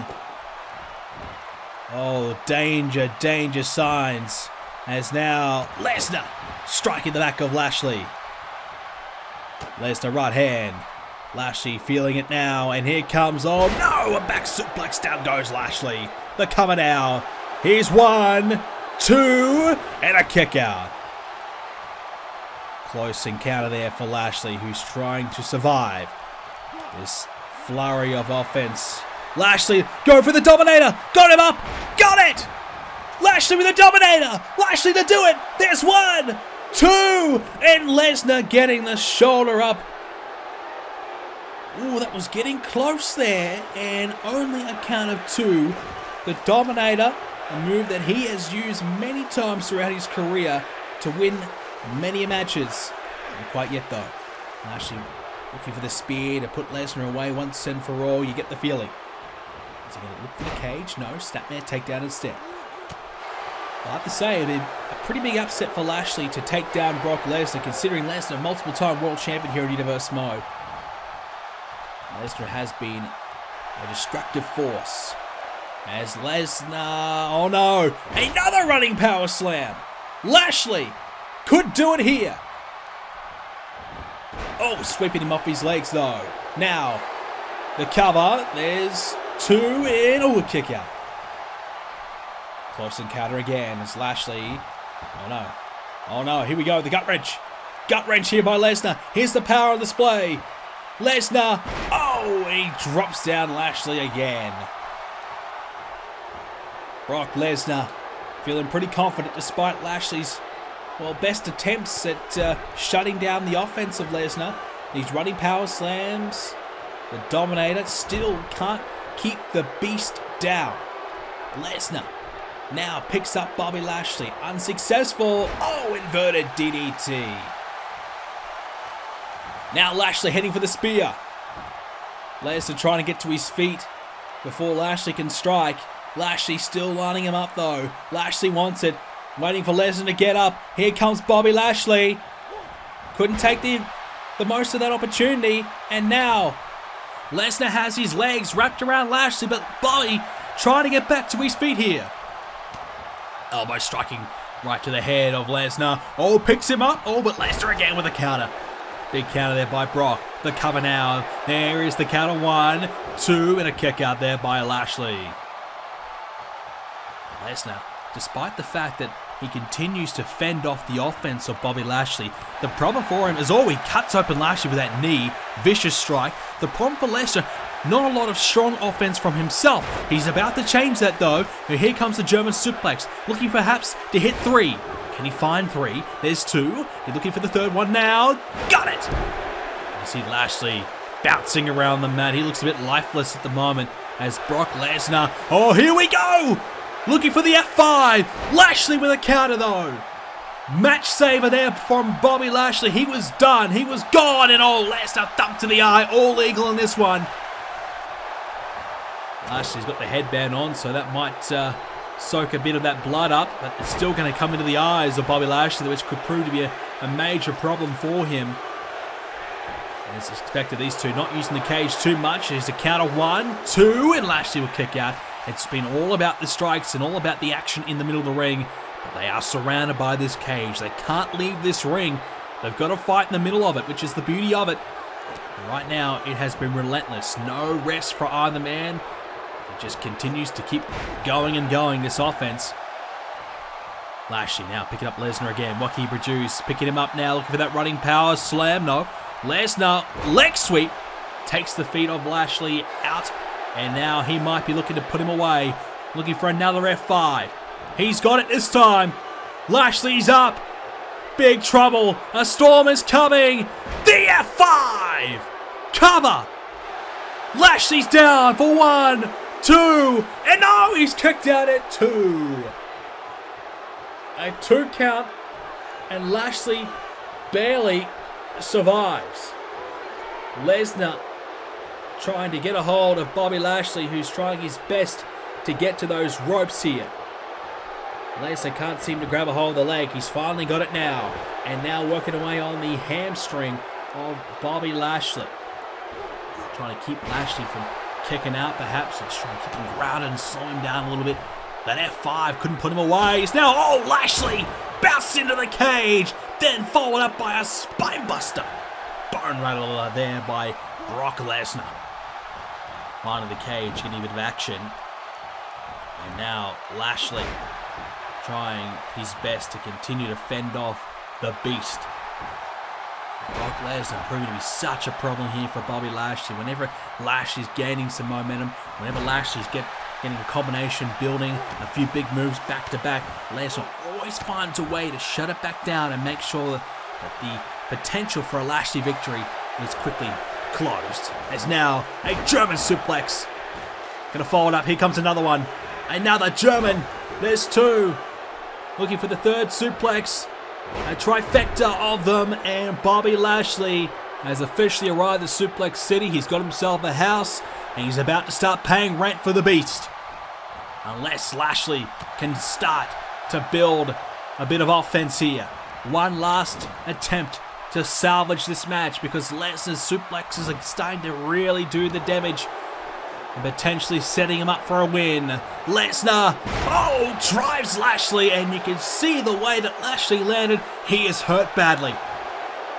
Oh, danger, danger signs. As now Lesnar striking the back of Lashley. Lesnar right hand. Lashley feeling it now, and here comes, oh no, a back suplex, down goes Lashley. The cover now. Here's 1, 2, and a kick out. Close encounter there for Lashley, who's trying to survive this flurry of offense. Lashley going for the Dominator. Got him up. Got it. Lashley with the Dominator. Lashley to do it. There's 1, 2, and Lesnar getting the shoulder up. Ooh, that was getting close there, and only a count of 2. The Dominator, a move that he has used many times throughout his career to win many matches. Not quite yet though. Lashley looking for the spear to put Lesnar away once and for all, you get the feeling. Is he going to look for the cage? No, snapmare takedown instead. I have to say, it'd be a pretty big upset for Lashley to take down Brock Lesnar, considering Lesnar multiple-time world champion here in Universe Mode. Lesnar has been a destructive force. As Lesnar, oh no, another running power slam. Lashley could do it here. Oh, sweeping him off his legs though. Now, the cover, there's 2 in, oh, a kick out. Close encounter again as Lashley, oh no, here we go, the gut wrench. Gut wrench here by Lesnar. Here's the power on display. Lesnar, oh, he drops down Lashley again. Brock Lesnar feeling pretty confident despite Lashley's, well, best attempts at shutting down the offense of Lesnar. These running power slams. The Dominator still can't keep the beast down. Lesnar now picks up Bobby Lashley. Unsuccessful. Oh, inverted DDT. Now Lashley heading for the spear. Lesnar trying to get to his feet before Lashley can strike. Lashley still lining him up though. Lashley wants it. Waiting for Lesnar to get up. Here comes Bobby Lashley. Couldn't take the most of that opportunity. And now Lesnar has his legs wrapped around Lashley, but Bobby trying to get back to his feet here. Elbow striking right to the head of Lesnar. Oh, picks him up. Oh, but Lesnar again with a counter. Big counter there by Brock. The cover now. There is the counter. 1, 2, and a kick out there by Lashley. Lesnar, despite the fact that he continues to fend off the offense of Bobby Lashley, the problem for him is, he cuts open Lashley with that knee. Vicious strike. The problem for Lesnar, not a lot of strong offense from himself. He's about to change that though. And here comes the German suplex. Looking perhaps to hit 3. Can he find 3? There's 2. He's looking for the third one now. Got it! You see Lashley bouncing around the mat. He looks a bit lifeless at the moment as Brock Lesnar. Oh, here we go! Looking for the F5. Lashley with a counter though. Match saver there from Bobby Lashley. He was done. He was gone. And Lesnar thump to the eye. All legal in this one. Lashley's got the headband on, so that might soak a bit of that blood up, but it's still going to come into the eyes of Bobby Lashley, which could prove to be a major problem for him. As expected, these two not using the cage too much. There's a counter. 1, 2, and Lashley will kick out. It's been all about the strikes and all about the action in the middle of the ring, but they are surrounded by this cage. They can't leave this ring. They've got to fight in the middle of it, which is the beauty of it. And right now, it has been relentless. No rest for either man. It just continues to keep going and going, this offense. Lashley now picking up Lesnar again. What can he produce? Picking him up now, looking for that running power slam. No. Lesnar, leg sweep. Takes the feet of Lashley out. And now he might be looking to put him away. Looking for another F5. He's got it this time. Lashley's up. Big trouble. A storm is coming. The F5. Cover. Lashley's down for 1, 2. And no, he's kicked out at 2. A 2 count. And Lashley barely survives. Lesnar trying to get a hold of Bobby Lashley, who's trying his best to get to those ropes here. Lesnar can't seem to grab a hold of the leg. He's finally got it now. And now working away on the hamstring of Bobby Lashley. Trying to keep Lashley from kicking out perhaps. It's trying to keep him grounded and slow him down a little bit. That F5 couldn't put him away. He's now, Lashley bounced into the cage. Then followed up by a spinebuster. Bone rattler there by Brock Lesnar. Line of the cage, getting a bit of action. And now Lashley trying his best to continue to fend off the beast. Brock Lesnar proving to be such a problem here for Bobby Lashley. Whenever Lashley's gaining some momentum, whenever Lashley's getting a combination, building a few big moves back to back, Lesnar always finds a way to shut it back down and make sure that the potential for a Lashley victory is quickly closed. There's now a German suplex. Gonna follow it up. Here comes another one. Another German. There's two. Looking for the third suplex. A trifecta of them, and Bobby Lashley has officially arrived at Suplex City. He's got himself a house, and he's about to start paying rent for the beast. Unless Lashley can start to build a bit of offense here. One last attempt to salvage this match, because Lesnar's suplexes are starting to really do the damage and potentially setting him up for a win. Lesnar, drives Lashley, and you can see the way that Lashley landed. He is hurt badly.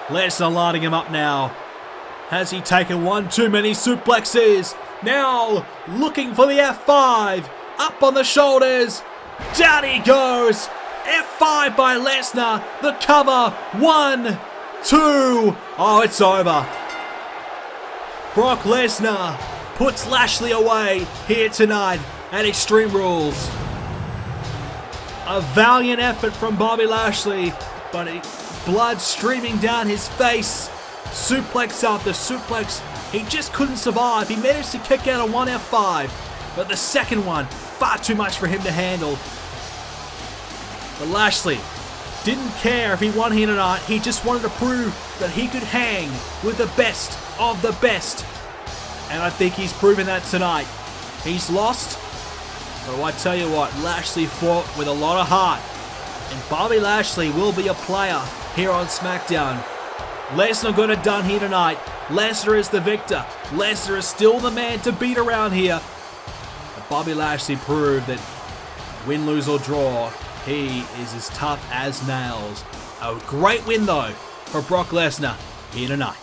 Lesnar lining him up now. Has he taken one too many suplexes? Now looking for the F5. Up on the shoulders. Down he goes. F5 by Lesnar. The cover. 1, 2. Oh, it's over. Brock Lesnar puts Lashley away here tonight at Extreme Rules. A valiant effort from Bobby Lashley, but blood streaming down his face. Suplex after suplex. He just couldn't survive. He managed to kick out a 1 F5, but the second one, far too much for him to handle. But Lashley didn't care if he won here tonight. He just wanted to prove that he could hang with the best of the best. And I think he's proven that tonight. He's lost, but I tell you what, Lashley fought with a lot of heart. And Bobby Lashley will be a player here on SmackDown. Lesnar got it done here tonight. Lesnar is the victor. Lesnar is still the man to beat around here. But Bobby Lashley proved that win, lose or draw, he is as tough as nails. A great win though for Brock Lesnar here tonight.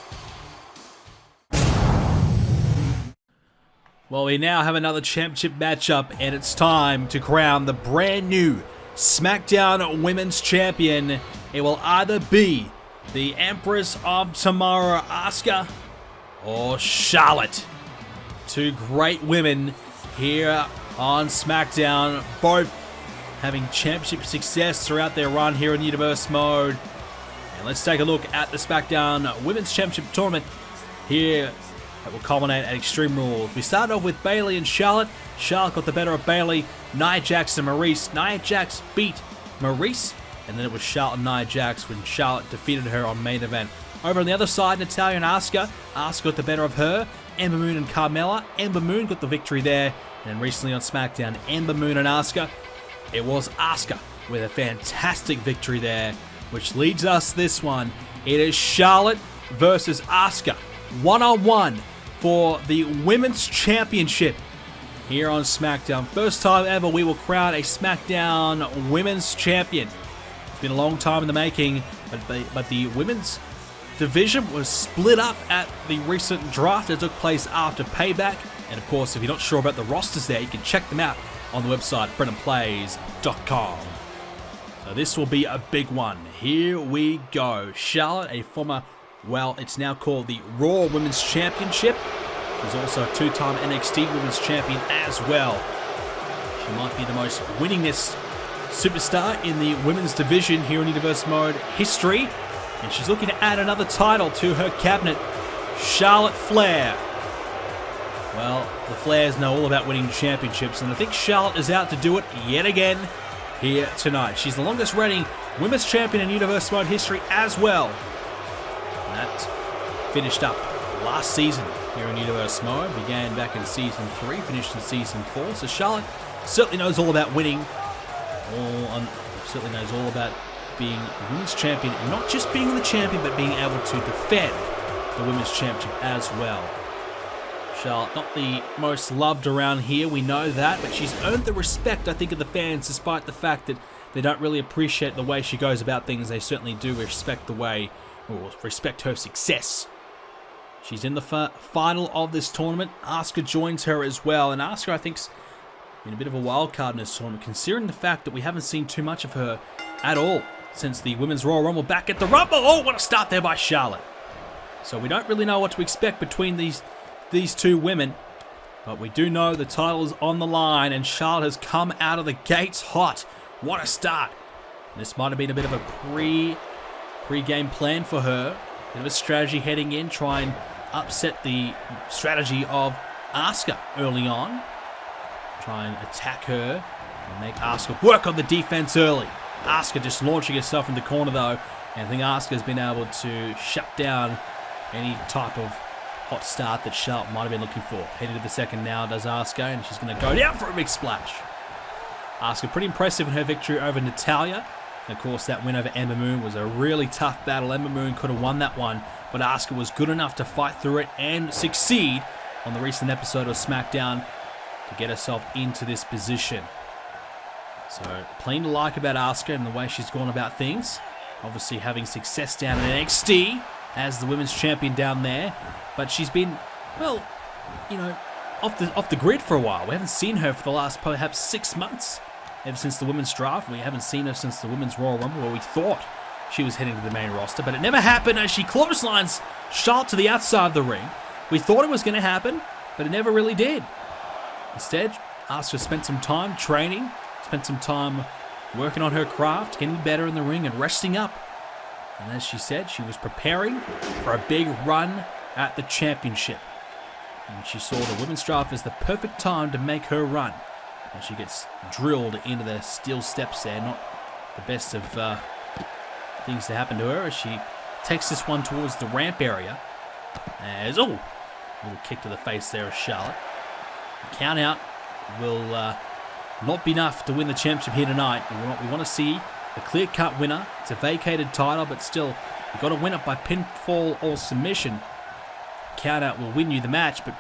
Well, we now have another championship matchup, and it's time to crown the brand new SmackDown Women's Champion. It will either be the Empress of Tomorrow, Asuka, or Charlotte. Two great women here on SmackDown, both having championship success throughout their run here in Universe Mode. And let's take a look at the SmackDown Women's Championship Tournament here that will culminate at Extreme Rules. We started off with Bayley and Charlotte. Charlotte got the better of Bayley. Nia Jax and Maurice. Nia Jax beat Maurice, and then it was Charlotte and Nia Jax when Charlotte defeated her on main event. Over on the other side, Natalya and Asuka. Asuka got the better of her. Ember Moon and Carmella. Ember Moon got the victory there. And recently on SmackDown, Ember Moon and Asuka. It was Asuka with a fantastic victory there, which leads us to this one. It is Charlotte versus Asuka, one-on-one for the Women's Championship here on SmackDown. First time ever we will crown a SmackDown Women's Champion. It's been a long time in the making, but the Women's division was split up at the recent draft that took place after Payback. And of course, if you're not sure about the rosters there, you can check them out on the website, BrendenPlayz.com. So this will be a big one. Here we go. Charlotte, a former, well, it's now called the Raw Women's Championship. She's also a two-time NXT Women's Champion as well. She might be the most winningest superstar in the women's division here in Universe Mode history. And she's looking to add another title to her cabinet. Charlotte Flair. Well, the Flairs know all about winning championships, and I think Charlotte is out to do it yet again here tonight. She's the longest reigning Women's Champion in Universe Mode history as well. And that finished up last season here in Universe Mode. Began back in Season 3, finished in Season 4. So Charlotte certainly knows all about winning. Certainly knows all about being a Women's Champion, and not just being the champion, but being able to defend the Women's Championship as well. Charlotte, not the most loved around here, we know that, but she's earned the respect, I think, of the fans, despite the fact that they don't really appreciate the way she goes about things. They certainly do respect the way, or respect her success. She's in the final of this tournament. Asuka joins her as well, and Asuka, I think, is in a bit of a wild card in this tournament, considering the fact that we haven't seen too much of her at all since the Women's Royal Rumble back at the Rumble. Oh, what a start there by Charlotte. So we don't really know what to expect between these two women, but we do know the title is on the line, and Charlotte has come out of the gates hot. What a start. This might have been a bit of a pre-game plan for her. Bit of a strategy heading in, try and upset the strategy of Asuka early on. Try and attack her and make Asuka work on the defense early. Asuka just launching herself in the corner though, and I think Asuka's been able to shut down any type of hot start that Charlotte might have been looking for. Headed to the second now does Asuka, and she's going to go down for a big splash. Asuka pretty impressive in her victory over Natalya. And of course that win over Ember Moon was a really tough battle. Ember Moon could have won that one, but Asuka was good enough to fight through it and succeed on the recent episode of Smackdown to get herself into this position. So plenty to like about Asuka and the way she's gone about things. Obviously having success down in NXT as the women's champion down there, but she's been, well, you know, off the grid for a while. We haven't seen her for the last perhaps 6 months. Ever since the women's draft, we haven't seen her since the women's Royal Rumble, where we thought she was heading to the main roster, but it never happened as she clotheslines Charlotte to the outside of the ring. We thought it was going to happen, but it never really did. Instead, Asuka spent some time training, spent some time working on her craft, getting better in the ring and resting up. And as she said, she was preparing for a big run at the championship. And she saw the women's draft as the perfect time to make her run. And she gets drilled into the steel steps there. Not the best of things to happen to her as she takes this one towards the ramp area. As, oh, a little kick to the face there of Charlotte. The count out will not be enough to win the championship here tonight. We want to see a clear-cut winner. It's a vacated title, but still, you've got to win it by pinfall or submission. Count out will win you the match, but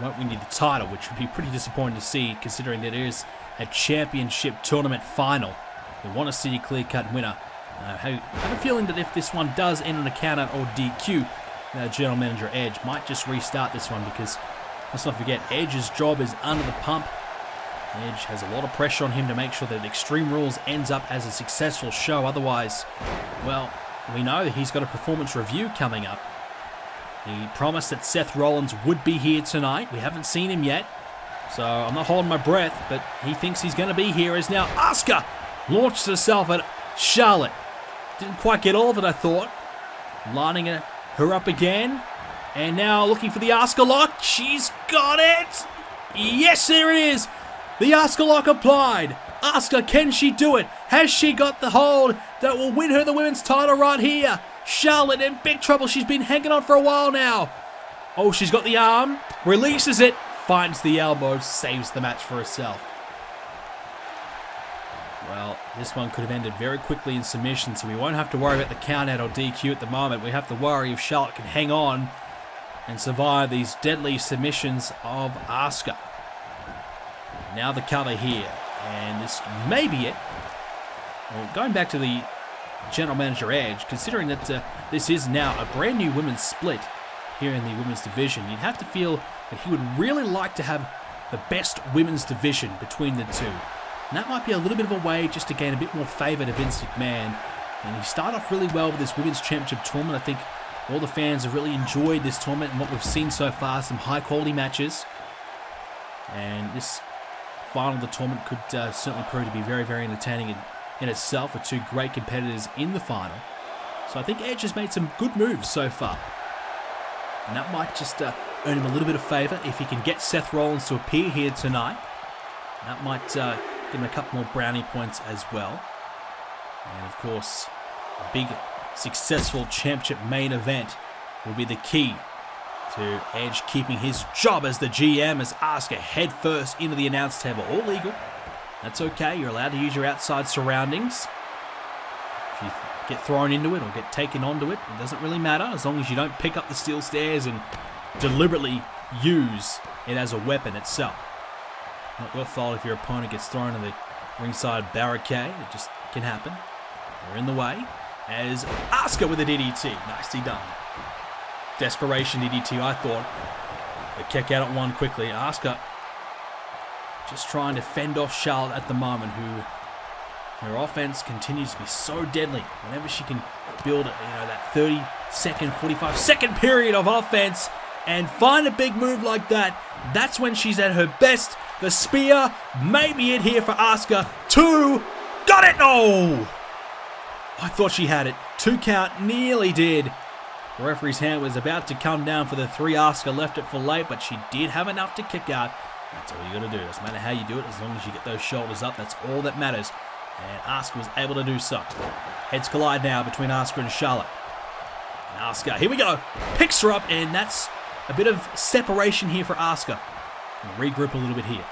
won't win you the title, which would be pretty disappointing to see, considering that it is a championship tournament final. We want to see a clear-cut winner. I have a feeling that if this one does end on a count-out or DQ, General Manager Edge might just restart this one, because let's not forget, Edge's job is under the pump. Edge has a lot of pressure on him to make sure that Extreme Rules ends up as a successful show. Otherwise, well, we know that he's got a performance review coming up. He promised that Seth Rollins would be here tonight. We haven't seen him yet, so I'm not holding my breath, but he thinks he's going to be here as now Asuka launches herself at Charlotte. Didn't quite get all of it, I thought. Lining her up again, and now looking for the Asuka lock. She's got it! Yes, there it is! The Asuka lock applied. Asuka, can she do it? Has she got the hold that will win her the women's title right here? Charlotte in big trouble. She's been hanging on for a while now. Oh, she's got the arm. Releases it. Finds the elbow. Saves the match for herself. Well, this one could have ended very quickly in submission, so we won't have to worry about the count out or DQ at the moment. We have to worry if Charlotte can hang on and survive these deadly submissions of Asuka. Now the cover here, and this may be it. Well, going back to the General Manager Edge, considering that this is now a brand new women's split here in the women's division, you'd have to feel that he would really like to have the best women's division between the two. And that might be a little bit of a way just to gain a bit more favour to Vince McMahon. And he started off really well with this women's championship tournament. I think all the fans have really enjoyed this tournament and what we've seen so far, some high quality matches. And this final of the tournament could certainly prove to be very, very entertaining in itself, with two great competitors in the final. So I think Edge has made some good moves so far. And that might just earn him a little bit of favour if he can get Seth Rollins to appear here tonight. That might give him a couple more brownie points as well. And of course, a big successful championship main event will be the key to Edge keeping his job as the GM, as Asuka head first into the announce table. All legal. That's okay. You're allowed to use your outside surroundings. If you get thrown into it or get taken onto it, it doesn't really matter, as long as you don't pick up the steel stairs and deliberately use it as a weapon itself. Not your fault if your opponent gets thrown in the ringside barricade. It just can happen. They're in the way. As Asuka with a DDT. Nicely done. Desperation DDT, I thought. But kick out at one quickly. Asuka just trying to fend off Charlotte at the moment, who her offense continues to be so deadly. Whenever she can build that 30-second, 45-second period of offense and find a big move like that, that's when she's at her best. The spear may be it here for Asuka. 2. Got it! No! I thought she had it. 2 count, nearly did. The referee's hand was about to come down for the 3. Asuka left it for late, but she did have enough to kick out. That's all you got to do. Doesn't matter how you do it, as long as you get those shoulders up, that's all that matters. And Asuka was able to do so. Heads collide now between Asuka and Charlotte. And Asuka, here we go, picks her up, and that's a bit of separation here for Asuka. And regroup a little bit here.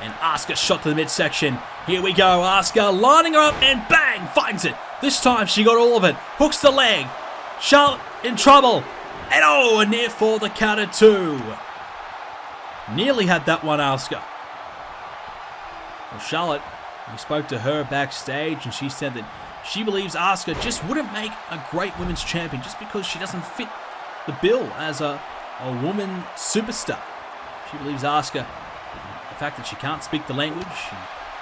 And Asuka shot to the midsection. Here we go, Asuka lining her up, and bang, finds it. This time she got all of it. Hooks the leg. Charlotte in trouble. And oh, a near fall to counter 2. Nearly had that one, Asuka. Well, Charlotte, we spoke to her backstage, and she said that she believes Asuka just wouldn't make a great women's champion just because she doesn't fit the bill as a woman superstar. She believes Asuka, the fact that she can't speak the language, she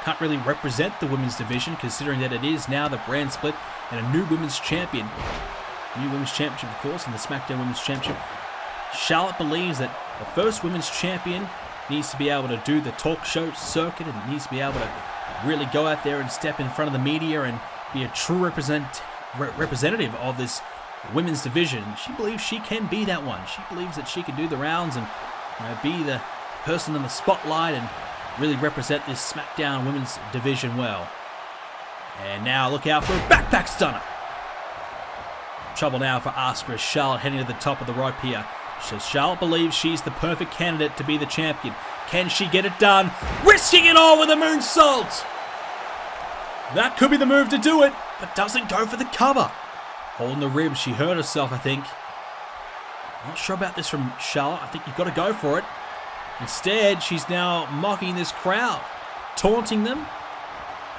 can't really represent the women's division, considering that it is now the brand split and a new women's champion. New women's championship, of course, and the Smackdown women's championship. Charlotte believes that the first women's champion needs to be able to do the talk show circuit and needs to be able to really go out there and step in front of the media and be a true representative of this women's division. She believes she can be that one. She believes that she can do the rounds and be the person in the spotlight and really represent this Smackdown women's division well. And now look out for a backpack stunner. Trouble now for Asuka as Charlotte heading to the top of the rope here. So Charlotte believes she's the perfect candidate to be the champion. Can she get it done? Risking it all with a moonsault! That could be the move to do it, but doesn't go for the cover. Holding the ribs, she hurt herself, I think. Not sure about this from Charlotte. I think you've got to go for it. Instead, she's now mocking this crowd, taunting them,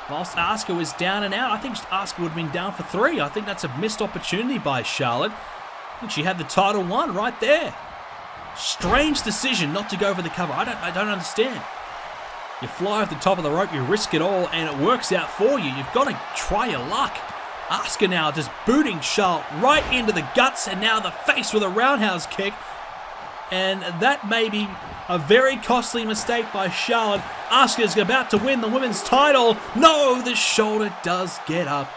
whilst Asuka was down and out. I think Asuka would have been down for 3. I think that's a missed opportunity by Charlotte. I think she had the title won right there. Strange decision not to go for the cover. I don't understand. You fly off the top of the rope, you risk it all, and it works out for you. You've got to try your luck. Asuka now just booting Charlotte right into the guts, and now the face with a roundhouse kick. And that may be a very costly mistake by Charlotte. Asuka's about to win the women's title. No, the shoulder does get up.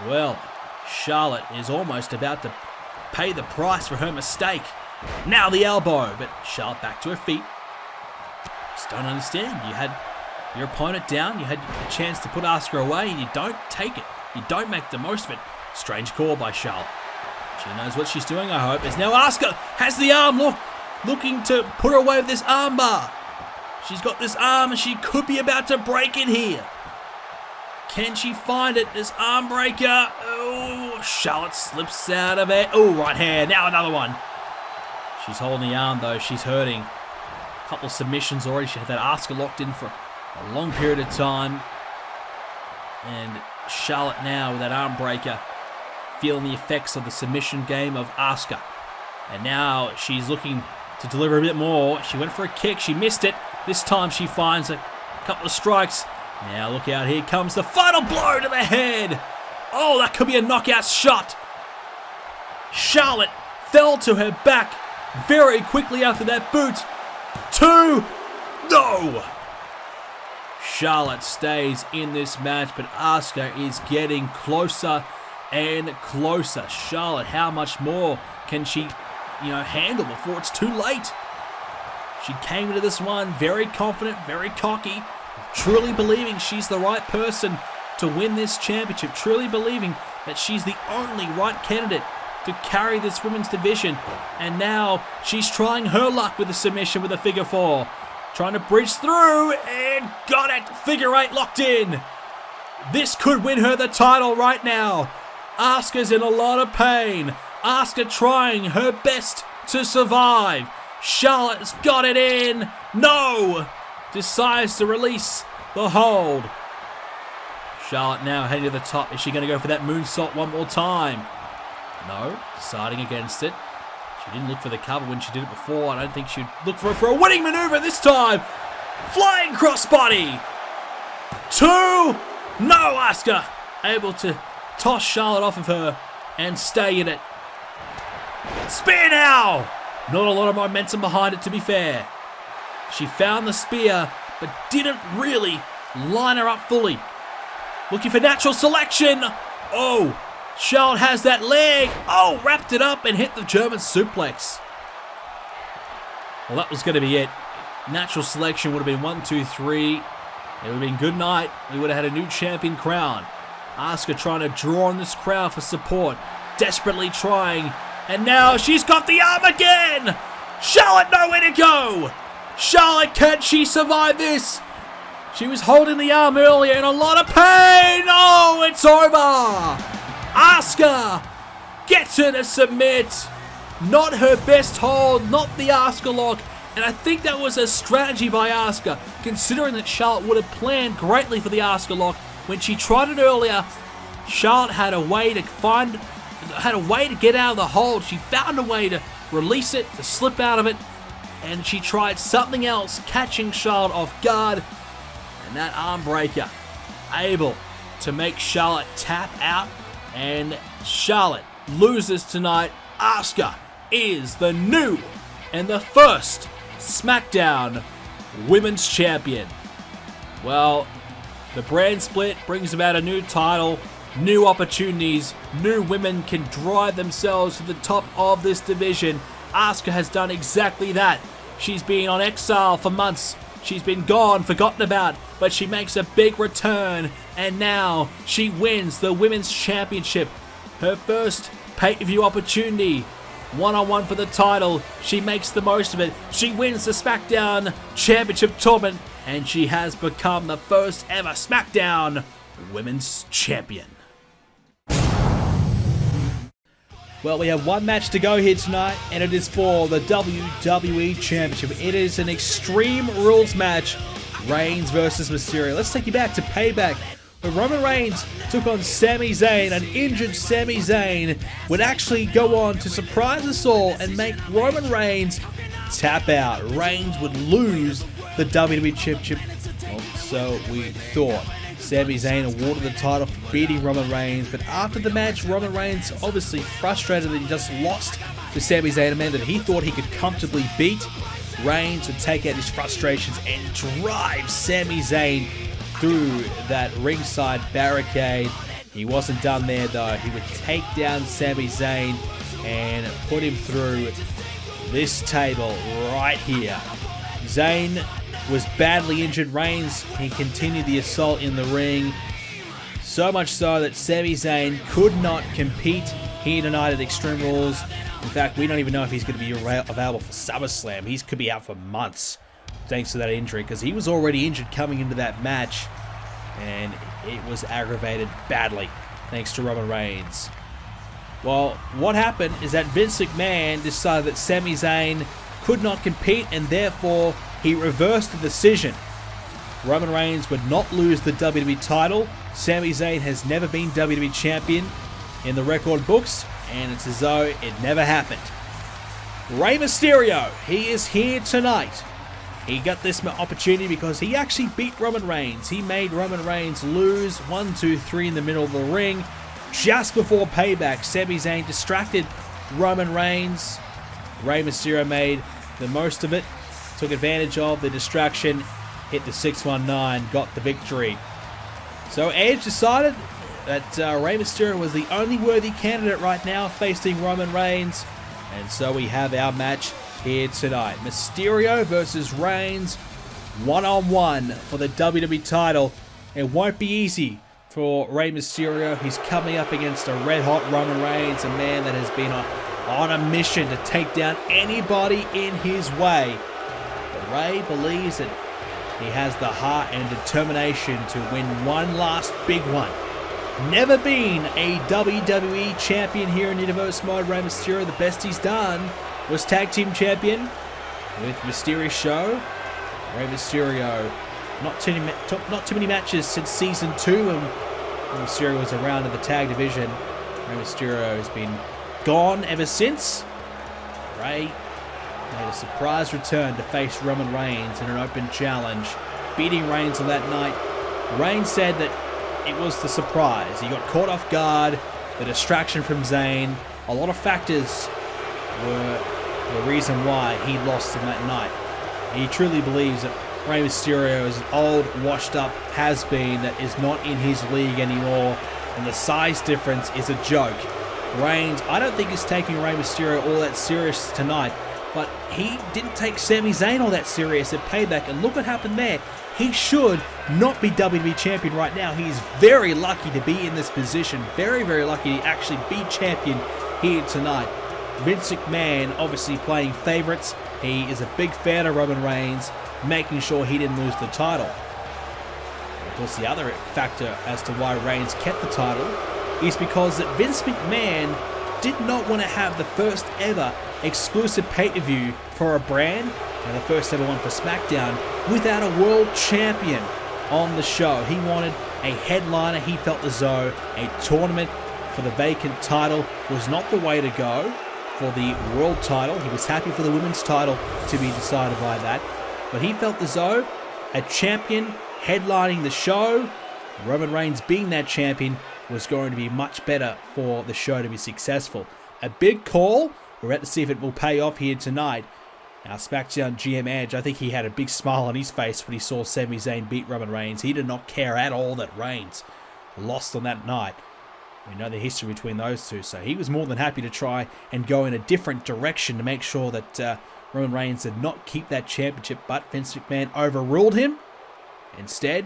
Well, Charlotte is almost about to pay the price for her mistake. Now the elbow, but Charlotte back to her feet. Just don't understand. You had your opponent down, you had a chance to put Asuka away, and you don't take it. You don't make the most of it. Strange call by Charlotte. She knows what she's doing, I hope. As now Asuka has the arm, looking to put her away with this arm bar. She's got this arm, and she could be about to break it here. Can she find it? This arm breaker. Oh, Charlotte slips out of it. Oh, right hand. Now another one. She's holding the arm, though. She's hurting. A couple of submissions already. She had that Asuka locked in for a long period of time. And Charlotte now with that arm breaker, feeling the effects of the submission game of Asuka. And now she's looking to deliver a bit more. She went for a kick. She missed it. This time she finds a couple of strikes. Now look out. Here comes the final blow to the head. Oh, that could be a knockout shot. Charlotte fell to her back very quickly after that boot. 2. No. Charlotte stays in this match, but Asuka is getting closer and closer. Charlotte, how much more can she, handle before it's too late? She came into this one very confident, very cocky, truly believing she's the right person to win this championship, truly believing that she's the only right candidate to carry this women's division. And now she's trying her luck with a submission with a figure 4. Trying to bridge through, and got it! Figure 8 locked in. This could win her the title right now. Asuka's in a lot of pain. Asuka trying her best to survive. Charlotte's got it in. No! Decides to release the hold. Charlotte now heading to the top. Is she going to go for that moonsault one more time? No. Deciding against it. She didn't look for the cover when she did it before. I don't think she'd look for a winning maneuver this time. Flying crossbody. 2. No, Asuka able to toss Charlotte off of her and stay in it. Spear now. Not a lot of momentum behind it, to be fair. She found the spear, but didn't really line her up fully. Looking for natural selection. Oh, Charlotte has that leg. Oh, wrapped it up and hit the German suplex. Well, that was going to be it. Natural selection would have been 1, 2, 3. It would have been good night. We would have had a new champion crown. Asuka trying to draw on this crowd for support. Desperately trying. And now she's got the arm again. Charlotte nowhere to go. Charlotte, can she survive this? She was holding the arm earlier in a lot of pain. Oh, it's over. Asuka gets her to submit. Not her best hold, not the Asuka lock. And I think that was a strategy by Asuka, considering that Charlotte would have planned greatly for the Asuka lock. When she tried it earlier, Charlotte had a way to get out of the hold. She found a way to release it, to slip out of it, and she tried something else, catching Charlotte off guard. And that arm breaker, able to make Charlotte tap out, and Charlotte loses tonight. Asuka is the new and the first Smackdown Women's Champion. Well, the brand split brings about a new title, new opportunities, new women can drive themselves to the top of this division. Asuka has done exactly that. She's been on exile for months. She's been gone, forgotten about, but she makes a big return, and now she wins the Women's Championship. Her first pay-per-view opportunity, one-on-one for the title. She makes the most of it. She wins the SmackDown Championship tournament, and she has become the first ever SmackDown Women's Champion. Well, we have one match to go here tonight, and it is for the WWE Championship. It is an Extreme Rules match, Reigns versus Mysterio. Let's take you back to Payback, where Roman Reigns took on Sami Zayn. An injured Sami Zayn would actually go on to surprise us all and make Roman Reigns tap out. Reigns would lose the WWE Championship, well, so we thought. Sami Zayn awarded the title for beating Roman Reigns, but after the match, Roman Reigns obviously frustrated that he just lost to Sami Zayn, a man that he thought he could comfortably beat. Reigns would take out his frustrations and drive Sami Zayn through that ringside barricade. He wasn't done there though. He would take down Sami Zayn and put him through this table right here. Zayn was badly injured. Reigns, he continued the assault in the ring. So much so that Sami Zayn could not compete here tonight at Extreme Rules. In fact, we don't even know if he's going to be available for SummerSlam. He could be out for months thanks to that injury, because he was already injured coming into that match, and it was aggravated badly thanks to Roman Reigns. Well, what happened is that Vince McMahon decided that Sami Zayn could not compete, and therefore he reversed the decision. Roman Reigns would not lose the WWE title. Sami Zayn has never been WWE Champion in the record books, and it's as though it never happened. Rey Mysterio, he is here tonight. He got this opportunity because he actually beat Roman Reigns. He made Roman Reigns lose 1, 2, 3 in the middle of the ring. Just before Payback, Sami Zayn distracted Roman Reigns. Rey Mysterio made the most of it, took advantage of the distraction, hit the 619, got the victory. So Edge decided that Rey Mysterio was the only worthy candidate right now facing Roman Reigns. And so we have our match here tonight. Mysterio versus Reigns, one-on-one for the WWE title. It won't be easy for Rey Mysterio. He's coming up against a red-hot Roman Reigns, a man that has been on a mission to take down anybody in his way. But Rey believes that he has the heart and determination to win one last big one. Never been a WWE champion here in Universe Mode. Rey Mysterio, the best he's done was Tag Team Champion with Mysterio Show. Rey Mysterio, not too many matches since Season 2 when Mysterio was around in the tag division. Rey Mysterio has been gone ever since. Rey made a surprise return to face Roman Reigns in an open challenge, beating Reigns on that night. Reigns said that it was the surprise. He got caught off guard, the distraction from Zayn. A lot of factors were the reason why he lost him that night. He truly believes that Rey Mysterio is an old, washed-up has-been that is not in his league anymore, and the size difference is a joke. Reigns, I don't think he's taking Rey Mysterio all that serious tonight, but he didn't take Sami Zayn all that serious at Payback, and look what happened there. He should not be WWE Champion right now. He's very lucky to be in this position. Very, very lucky to actually be champion here tonight. Vince McMahon obviously playing favorites. He is a big fan of Roman Reigns, making sure he didn't lose the title. Of course, the other factor as to why Reigns kept the title is because that Vince McMahon did not want to have the first ever exclusive pay-per-view for a brand, and the first ever one for Smackdown, without a world champion on the show. He wanted a headliner. He felt as though a tournament for the vacant title was not the way to go for the world title. He was happy for the women's title to be decided by that, but he felt as though a champion headlining the show, Roman Reigns being that champion, was going to be much better for the show to be successful. A big call. We're about to see if it will pay off here tonight. Our SmackDown GM Edge, I think he had a big smile on his face when he saw Sami Zayn beat Roman Reigns. He did not care at all that Reigns lost on that night. We know the history between those two, so he was more than happy to try and go in a different direction to make sure that Roman Reigns did not keep that championship, but Vince McMahon overruled him. Instead,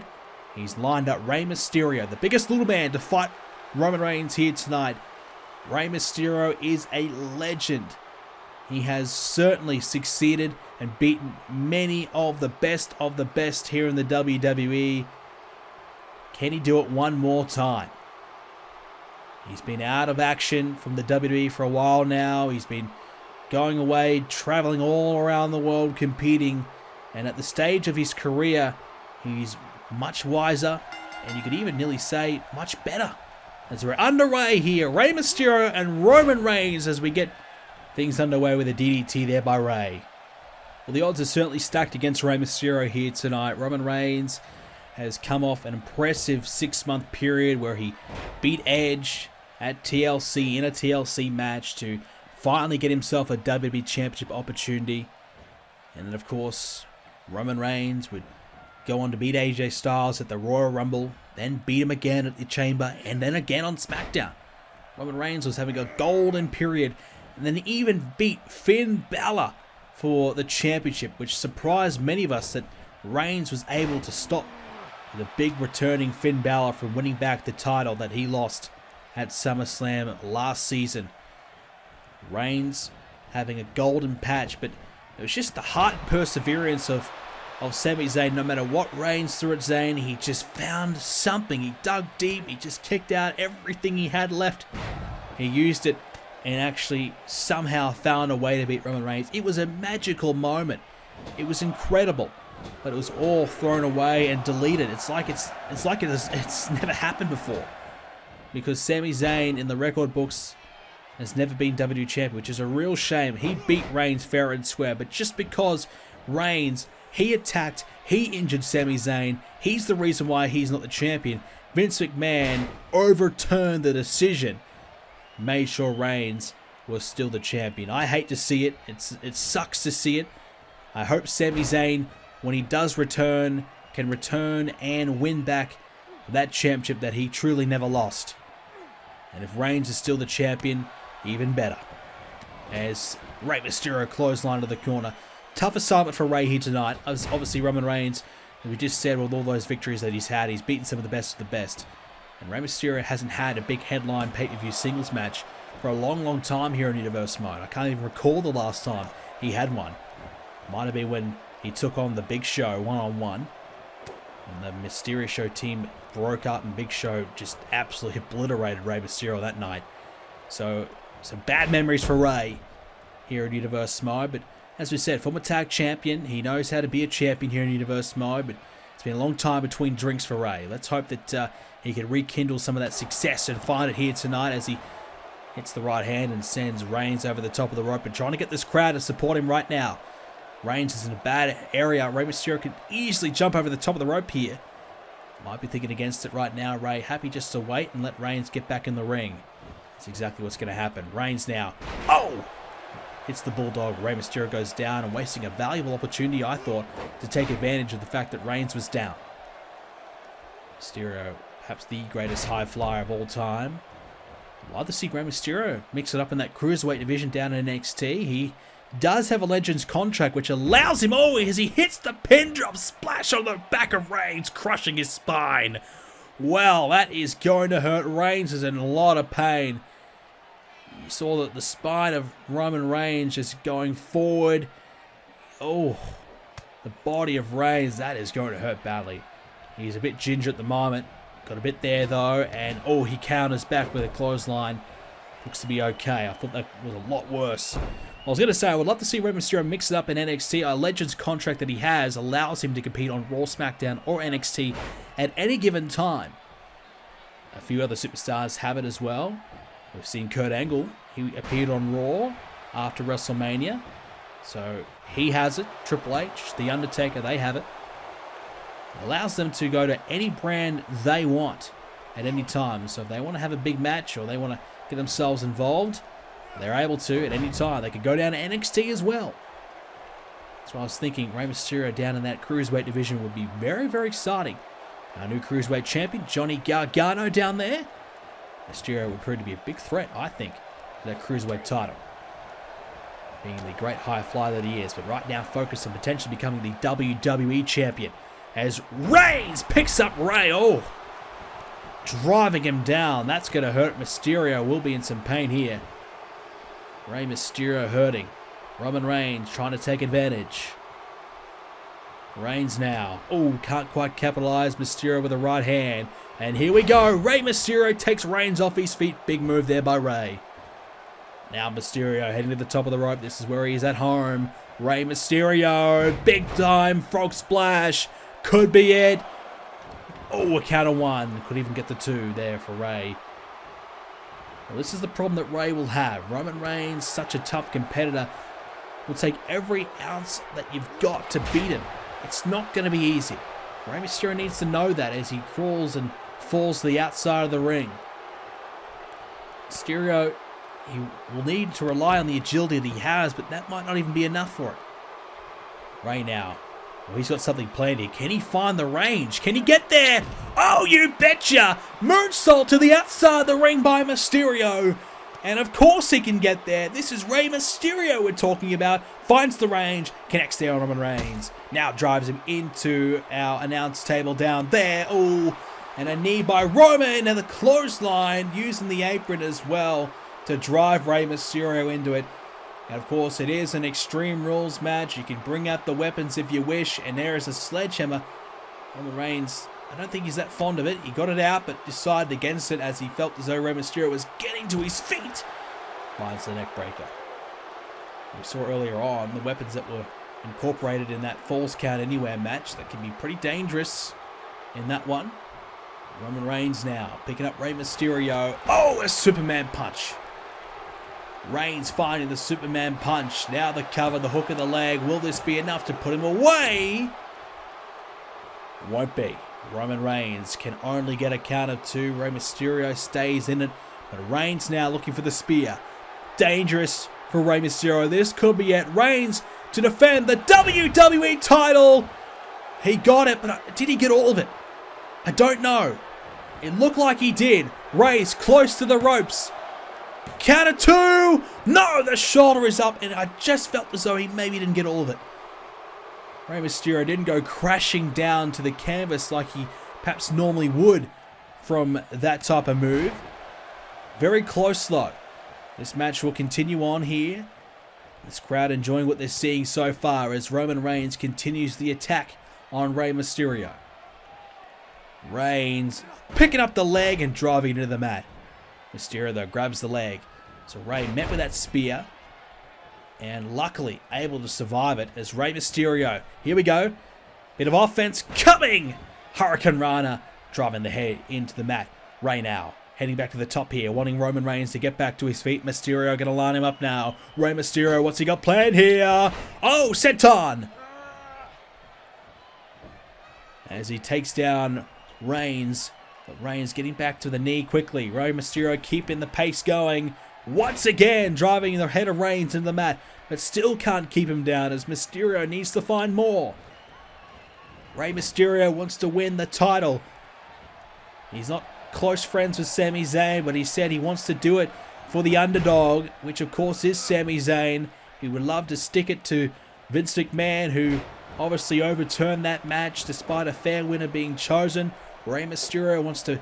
he's lined up Rey Mysterio, the biggest little man, to fight Roman Reigns here tonight. Rey Mysterio is a legend. He has certainly succeeded and beaten many of the best here in the WWE. Can he do it one more time? He's been out of action from the WWE for a while now. He's been going away, traveling all around the world, competing. And at the stage of his career, he's much wiser, and you could even nearly say much better. As we're underway here, Rey Mysterio and Roman Reigns as we get things underway with a DDT there by Rey. Well, the odds are certainly stacked against Rey Mysterio here tonight. Roman Reigns has come off an impressive 6-month period where he beat Edge at TLC in a TLC match to finally get himself a WWE Championship opportunity. And then, of course, Roman Reigns would go on to beat AJ Styles at the Royal Rumble, then beat him again at the Chamber, and then again on SmackDown. Roman Reigns was having a golden period, and then even beat Finn Balor for the championship, which surprised many of us that Reigns was able to stop the big returning Finn Balor from winning back the title that he lost at SummerSlam last season. Reigns having a golden patch, but it was just the heart and perseverance of Sami Zayn. No matter what Reigns threw at Zayn, he just found something. He dug deep. He just kicked out everything he had left. He used it and actually somehow found a way to beat Roman Reigns. It was a magical moment. It was incredible, but it was all thrown away and deleted. It's like it's never happened before, because Sami Zayn in the record books has never been WWE champion, which is a real shame. He beat Reigns fair and square, but just because Reigns, he attacked, he injured Sami Zayn, he's the reason why he's not the champion. Vince McMahon overturned the decision, made sure Reigns was still the champion. I hate to see it. It sucks to see it. I hope Sami Zayn, when he does return, can return and win back that championship that he truly never lost. And if Reigns is still the champion, even better. As Rey Mysterio clothesline to the corner. Tough assignment for Rey here tonight. Obviously, Roman Reigns, as we just said, with all those victories that he's had, he's beaten some of the best of the best. And Rey Mysterio hasn't had a big headline pay-per-view singles match for a long, long time here in Universe Mode. I can't even recall the last time he had one. Might have been when he took on the Big Show one-on-one. And the Mysterio Show team broke up, and Big Show just absolutely obliterated Rey Mysterio that night. So, some bad memories for Rey here in Universe Mode. But as we said, former tag champion, he knows how to be a champion here in Universe Mode. But it's been a long time between drinks for Rey. Let's hope that he can rekindle some of that success and find it here tonight as he hits the right hand and sends Reigns over the top of the rope, and trying to get this crowd to support him right now. Reigns is in a bad area. Rey Mysterio can easily jump over the top of the rope here. Might be thinking against it right now. Rey happy just to wait and let Reigns get back in the ring. That's exactly what's going to happen. Reigns now. Oh! hits the Bulldog. Rey Mysterio goes down and wasting a valuable opportunity, I thought, to take advantage of the fact that Reigns was down. Mysterio, perhaps the greatest high flyer of all time. I'd love to see Rey Mysterio mix it up in that cruiserweight division down in NXT. He does have a Legends contract, which allows him, as he hits the pin drop splash on the back of Reigns, crushing his spine. Well, that is going to hurt. Reigns is in a lot of pain. You saw that the spine of Roman Reigns just going forward. Oh, the body of Reigns, that is going to hurt badly. He's a bit ginger at the moment. Got a bit there though, and he counters back with a clothesline. Looks to be okay. I thought that was a lot worse. I was going to say, I would love to see Rey Mysterio mix it up in NXT. A Legends contract that he has allows him to compete on Raw, SmackDown, or NXT at any given time. A few other superstars have it as well. We've seen Kurt Angle. He appeared on Raw after WrestleMania. So he has it. Triple H, The Undertaker, they have it. Allows them to go to any brand they want at any time. So if they want to have a big match or they want to get themselves involved, they're able to at any time. They could go down to NXT as well. That's why I was thinking Rey Mysterio down in that cruiserweight division would be very, very exciting. Our new cruiserweight champion, Johnny Gargano, down there. Mysterio would prove to be a big threat, I think, to that cruiserweight title. Being the great high flyer that he is, but right now focused on potentially becoming the WWE champion. As Reigns picks up Rey. Driving him down. That's going to hurt. Mysterio will be in some pain here. Rey Mysterio hurting. Roman Reigns trying to take advantage. Reigns now. Can't quite capitalize. Mysterio with a right hand. And here we go. Rey Mysterio takes Reigns off his feet. Big move there by Rey. Now Mysterio heading to the top of the rope. This is where he's at home. Rey Mysterio. Big time frog splash. Could be it. A count of one. Could even get the two there for Rey. Well, this is the problem that Rey will have. Roman Reigns, such a tough competitor, will take every ounce that you've got to beat him. It's not going to be easy. Rey Mysterio needs to know that as he crawls and falls to the outside of the ring. Mysterio, he will need to rely on the agility that he has, but that might not even be enough for it. Rey now. He's got something planned here. Can he find the range? Can he get there? You betcha! Moonsault to the outside of the ring by Mysterio. And of course he can get there. This is Rey Mysterio we're talking about. Finds the range. Connects there on Roman Reigns. Now drives him into our announce table down there. And a knee by Roman. And the clothesline using the apron as well to drive Rey Mysterio into it. And of course, it is an Extreme Rules match. You can bring out the weapons if you wish. And there is a sledgehammer. Roman Reigns, I don't think he's that fond of it. He got it out, but decided against it as he felt as though Rey Mysterio was getting to his feet. Finds the neck breaker. We saw earlier on the weapons that were incorporated in that Falls Count Anywhere match that can be pretty dangerous in that one. Roman Reigns now picking up Rey Mysterio. A Superman punch. Reigns finding the Superman punch. Now the cover, the hook of the leg. Will this be enough to put him away? Won't be. Roman Reigns can only get a count of two. Rey Mysterio stays in it. But Reigns now looking for the spear. Dangerous for Rey Mysterio. This could be it. Reigns to defend the WWE title. He got it, but did he get all of it? I don't know. It looked like he did. Rey's close to the ropes. Count of two. No, the shoulder is up, and I just felt as though he maybe didn't get all of it. Rey Mysterio didn't go crashing down to the canvas like he perhaps normally would from that type of move. Very close though. This match will continue on here. This crowd enjoying what they're seeing so far as Roman Reigns continues the attack on Rey Mysterio. Reigns picking up the leg and driving into the mat. Mysterio though grabs the leg. So Rey met with that spear. And luckily able to survive it as Rey Mysterio. Here we go. Bit of offense coming. Hurricane Rana driving the head into the mat. Rey now heading back to the top here. Wanting Roman Reigns to get back to his feet. Mysterio going to line him up now. Rey Mysterio, what's he got planned here? Senton. As he takes down Reigns. But Reigns getting back to the knee quickly. Rey Mysterio keeping the pace going. once again driving the head of Reigns into the mat, but still can't keep him down as Mysterio needs to find more. Rey Mysterio wants to win the title. He's not close friends with Sami Zayn, but he said he wants to do it for the underdog, which of course is Sami Zayn. He would love to stick it to Vince McMahon, who obviously overturned that match despite a fair winner being chosen. Rey Mysterio wants to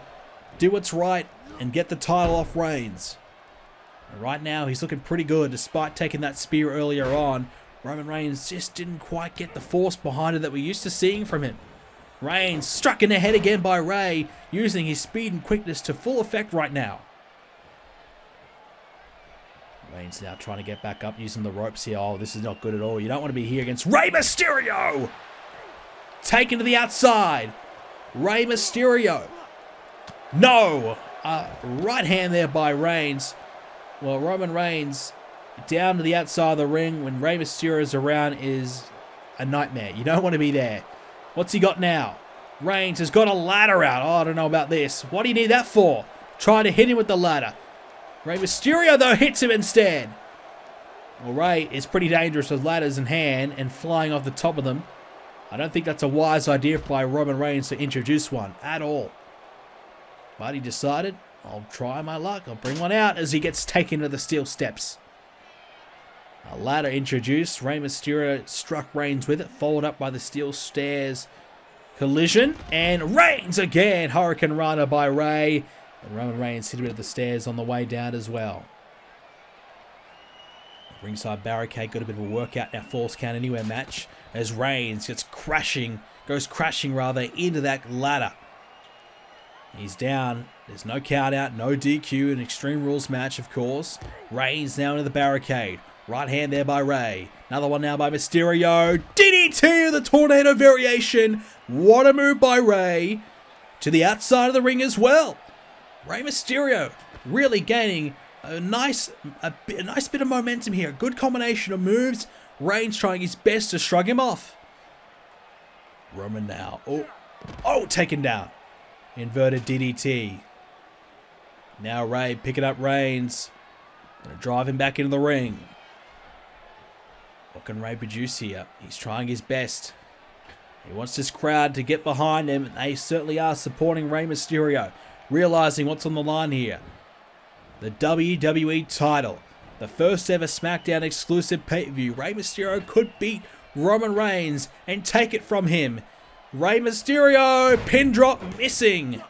do what's right and get the title off Reigns. And right now he's looking pretty good despite taking that spear earlier on. Roman Reigns just didn't quite get the force behind it that we're used to seeing from him. Reigns struck in the head again by Rey, using his speed and quickness to full effect right now. Reigns now trying to get back up using the ropes here. Oh, this is not good at all. You don't want to be here against Rey Mysterio! Taken to the outside. Rey Mysterio. No! Right hand there by Reigns. Well, Roman Reigns down to the outside of the ring when Rey Mysterio is around is a nightmare. You don't want to be there. What's he got now? Reigns has got a ladder out. Oh, I don't know about this. What do you need that for? Trying to hit him with the ladder. Rey Mysterio, though, hits him instead. Well, Rey is pretty dangerous with ladders in hand and flying off the top of them. I don't think that's a wise idea by Roman Reigns to introduce one at all. But he decided, I'll try my luck. I'll bring one out as he gets taken to the steel steps. A ladder introduced. Rey Mysterio struck Reigns with it, followed up by the steel stairs collision. And Reigns again. Hurricane Rana by Rey. And Roman Reigns hit him with the stairs on the way down as well. Ringside barricade got a bit of a workout in our Falls Count Anywhere match as Reigns goes crashing into that ladder. He's down. There's no count out, no DQ, an Extreme Rules match, of course. Reigns now into the barricade. Right hand there by Rey. Another one now by Mysterio. DDT, the tornado variation. What a move by Rey. To the outside of the ring as well. Rey Mysterio really gaining a nice bit of momentum here. A good combination of moves. Reigns trying his best to shrug him off. Roman now. Oh, taken down. Inverted DDT. Now Rey picking up Reigns. Gonna drive him back into the ring. What can Rey produce here? He's trying his best. He wants this crowd to get behind him, and they certainly are supporting Rey Mysterio. Realizing what's on the line here. The WWE title. The first ever Smackdown exclusive pay-per-view. Rey Mysterio could beat Roman Reigns and take it from him. Rey Mysterio, pin drop missing.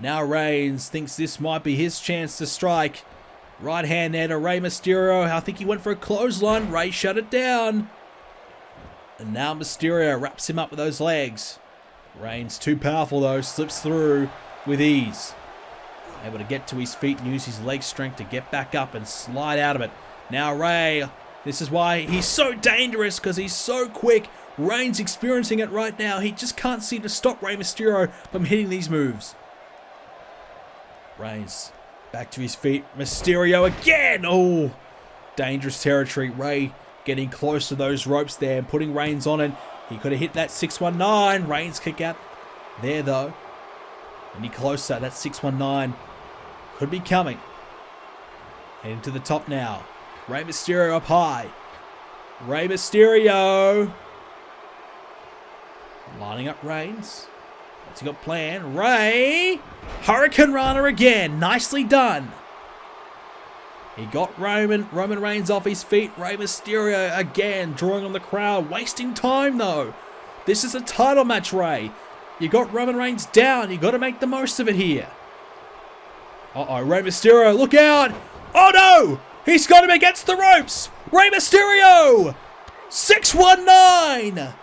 Now Reigns thinks this might be his chance to strike. Right hand there to Rey Mysterio. I think he went for a clothesline. Rey shut it down. And now Mysterio wraps him up with those legs. Reigns too powerful though. Slips through with ease. Able to get to his feet and use his leg strength to get back up and slide out of it. Now Rey. This is why he's so dangerous, because he's so quick. Reigns experiencing it right now. He just can't seem to stop Rey Mysterio from hitting these moves. Reigns back to his feet. Mysterio again. Oh, dangerous territory. Rey getting close to those ropes there and putting Reigns on it. He could have hit that 619. Reigns kick out there though. Any closer. That 619 could be coming. Heading to the top now. Rey Mysterio up high. Rey Mysterio. Lining up Reigns. What's he got planned? Rey. Hurricane Rana again. Nicely done. He got Roman Reigns off his feet. Rey Mysterio again drawing on the crowd. Wasting time though. This is a title match, Rey. You got Roman Reigns down. You got to make the most of it here. Uh-oh, Rey Mysterio, look out. Oh no! He's got him against the ropes. Rey Mysterio. 619.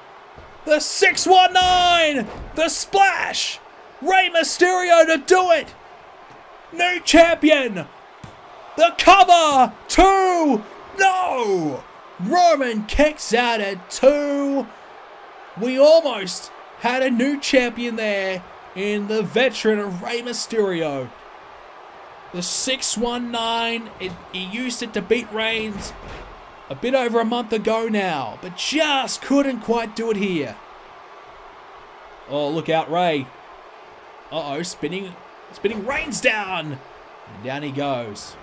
The 619. The splash. Rey Mysterio to do it. New champion. The cover. 2. No. Roman kicks out at 2. We almost had a new champion there in the veteran of Rey Mysterio. The 619, he used it to beat Reigns a bit over a month ago now, but just couldn't quite do it here. Oh, look out, Rey. Uh-oh, spinning Reigns down. And down he goes.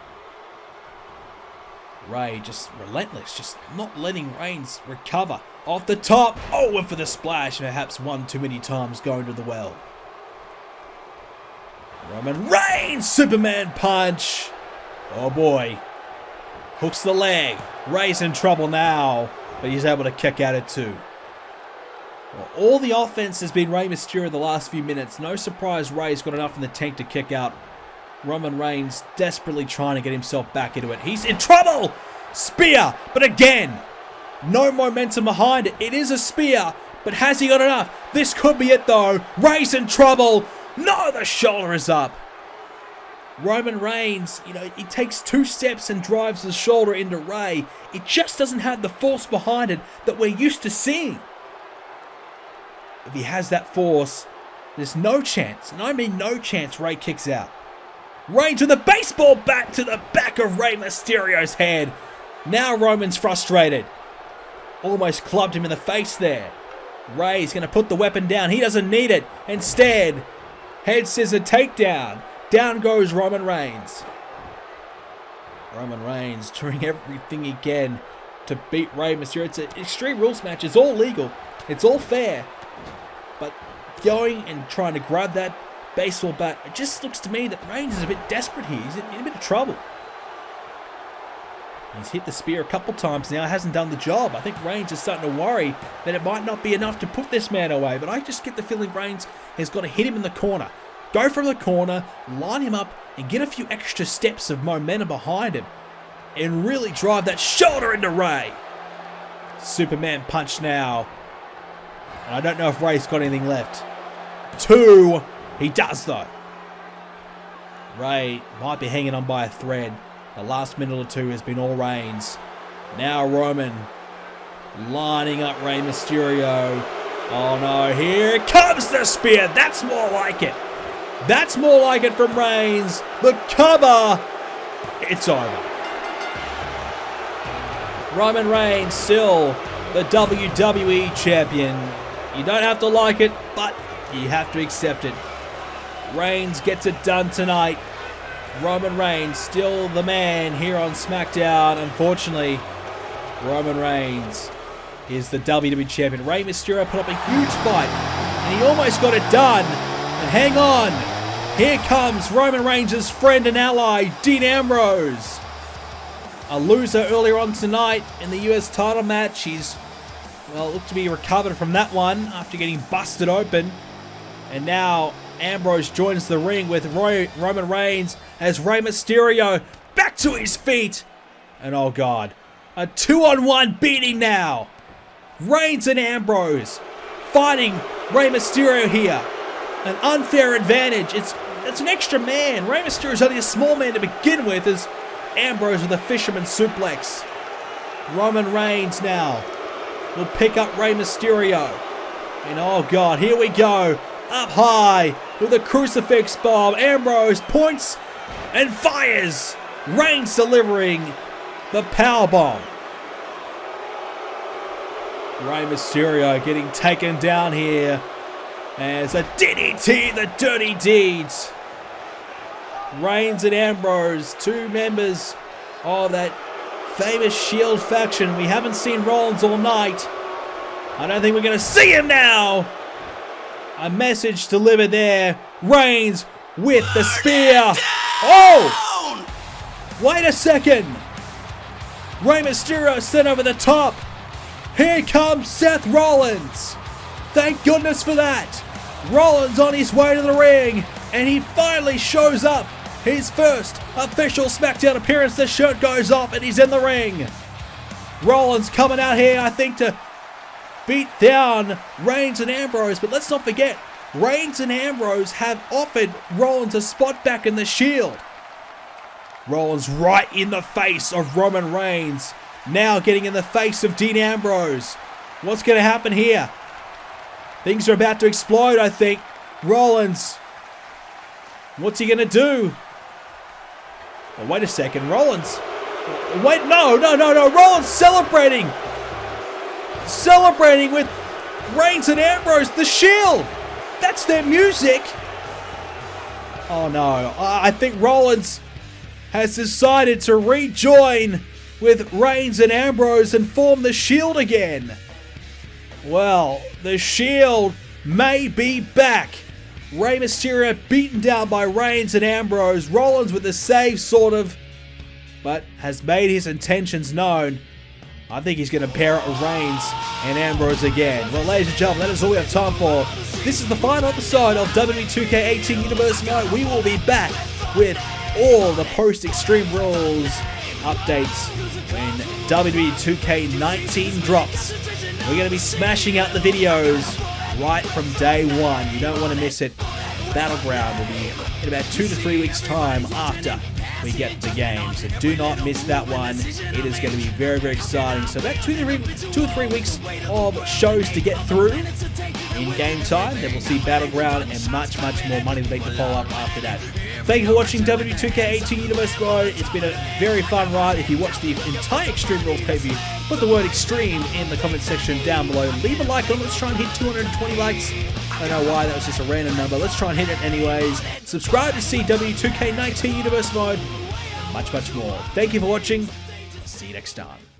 Ray just relentless, just not letting Reigns recover. Off the top. Oh, went for the splash. Perhaps one too many times going to the well. Roman Reigns, Superman punch. Oh boy. Hooks the leg. Ray's in trouble now, but he's able to kick out it too. Well, all the offense has been Rey Mysterio the last few minutes. No surprise Ray's got enough in the tank to kick out. Roman Reigns desperately trying to get himself back into it. He's in trouble! Spear! But again, no momentum behind it. It is a spear, but has he got enough? This could be it though. Ray's in trouble! No, the shoulder is up. Roman Reigns, he takes 2 steps and drives the shoulder into Ray. It just doesn't have the force behind it that we're used to seeing. If he has that force, there's no chance, and I mean no chance, Ray kicks out. Reigns with a baseball bat to the back of Rey Mysterio's head. Now Roman's frustrated. Almost clubbed him in the face there. Ray's going to put the weapon down. He doesn't need it. Instead, head scissor takedown. Down goes Roman Reigns. Roman Reigns doing everything he can to beat Rey Mysterio. It's an Extreme Rules match. It's all legal. It's all fair. But going and trying to grab that baseball bat, it just looks to me that Reigns is a bit desperate here. He's in a bit of trouble. He's hit the spear a couple times now, hasn't done the job. I think Reigns is starting to worry that it might not be enough to put this man away, but I just get the feeling Reigns has got to hit him in the corner. Go from the corner, line him up, and get a few extra steps of momentum behind him, and really drive that shoulder into Ray. Superman punch now. And I don't know if Ray's got anything left. 2. He does though. Ray might be hanging on by a thread. The last minute or 2 has been all Reigns. Now Roman lining up Rey Mysterio. Oh no, here comes the spear. That's more like it. That's more like it from Reigns. The cover. It's over. Roman Reigns still the WWE champion. You don't have to like it, but you have to accept it. Reigns gets it done tonight. Roman Reigns still the man here on Smackdown. Unfortunately, Roman Reigns is the WWE champion. Rey Mysterio put up a huge fight, and he almost got it done. And hang on, here comes Roman Reigns' friend and ally, Dean Ambrose. A loser earlier on tonight in the US title match. He's, looked to be recovered from that one after getting busted open. And now Ambrose joins the ring with Roman Reigns as Rey Mysterio back to his feet. And oh god, a 2-on-1 beating now. Reigns and Ambrose fighting Rey Mysterio here. An unfair advantage. It's an extra man. Rey Mysterio's only a small man to begin with, as Ambrose with a fisherman suplex. Roman Reigns now will pick up Rey Mysterio. And oh god, here we go. Up high with a crucifix bomb. Ambrose points and fires. Reigns delivering the power bomb. Rey Mysterio getting taken down here as a DDT, the dirty deeds. Reigns and Ambrose, 2 members of that famous Shield faction. We haven't seen Rollins all night. I don't think we're going to see him now. A message delivered there. Reigns with the spear. Oh! Wait a second. Rey Mysterio sent over the top. Here comes Seth Rollins. Thank goodness for that. Rollins on his way to the ring, and he finally shows up. His first official SmackDown appearance. The shirt goes off and he's in the ring. Rollins coming out here, I think, to beat down Reigns and Ambrose. But let's not forget, Reigns and Ambrose have offered Rollins a spot back in the Shield. Rollins right in the face of Roman Reigns. Now getting in the face of Dean Ambrose. What's going to happen here? Things are about to explode, I think. Rollins. What's he going to do? Oh, wait a second. Rollins. Wait, no. Rollins celebrating. Celebrating with Reigns and Ambrose, the Shield. That's their music. Oh, no. I think Rollins has decided to rejoin with Reigns and Ambrose and form the Shield again. Well, the Shield may be back. Rey Mysterio beaten down by Reigns and Ambrose. Rollins with the save, sort of, but has made his intentions known. I think he's going to pair up with Reigns and Ambrose again. Well, ladies and gentlemen, that is all we have time for. This is the final episode of WWE 2k18 Universe Night. We will be back with all the post-Extreme Rules updates when WWE 2k19 drops. We're going to be smashing out the videos right from day one. You don't want to miss it. Battleground will be in about 2 to 3 weeks' time after we get the game. So do not miss that one. It is going to be very, very exciting. So about 2 or 3 weeks of shows to get through in game time. Then we'll see Battleground and much, much more money to make the follow-up after that. Thank you for watching WWE 2k18 Universe Mode. It's been a very fun ride. If you watch the entire Extreme Rules pay-per-view, put the word Extreme in the comment section down below. Leave a like on it. Let's try and hit 220 likes. I don't know why, that was just a random number. Let's try and hit it anyways. Subscribe to see WWE 2k19 Universe Mode. Much, much more. Thank you for watching. See you next time.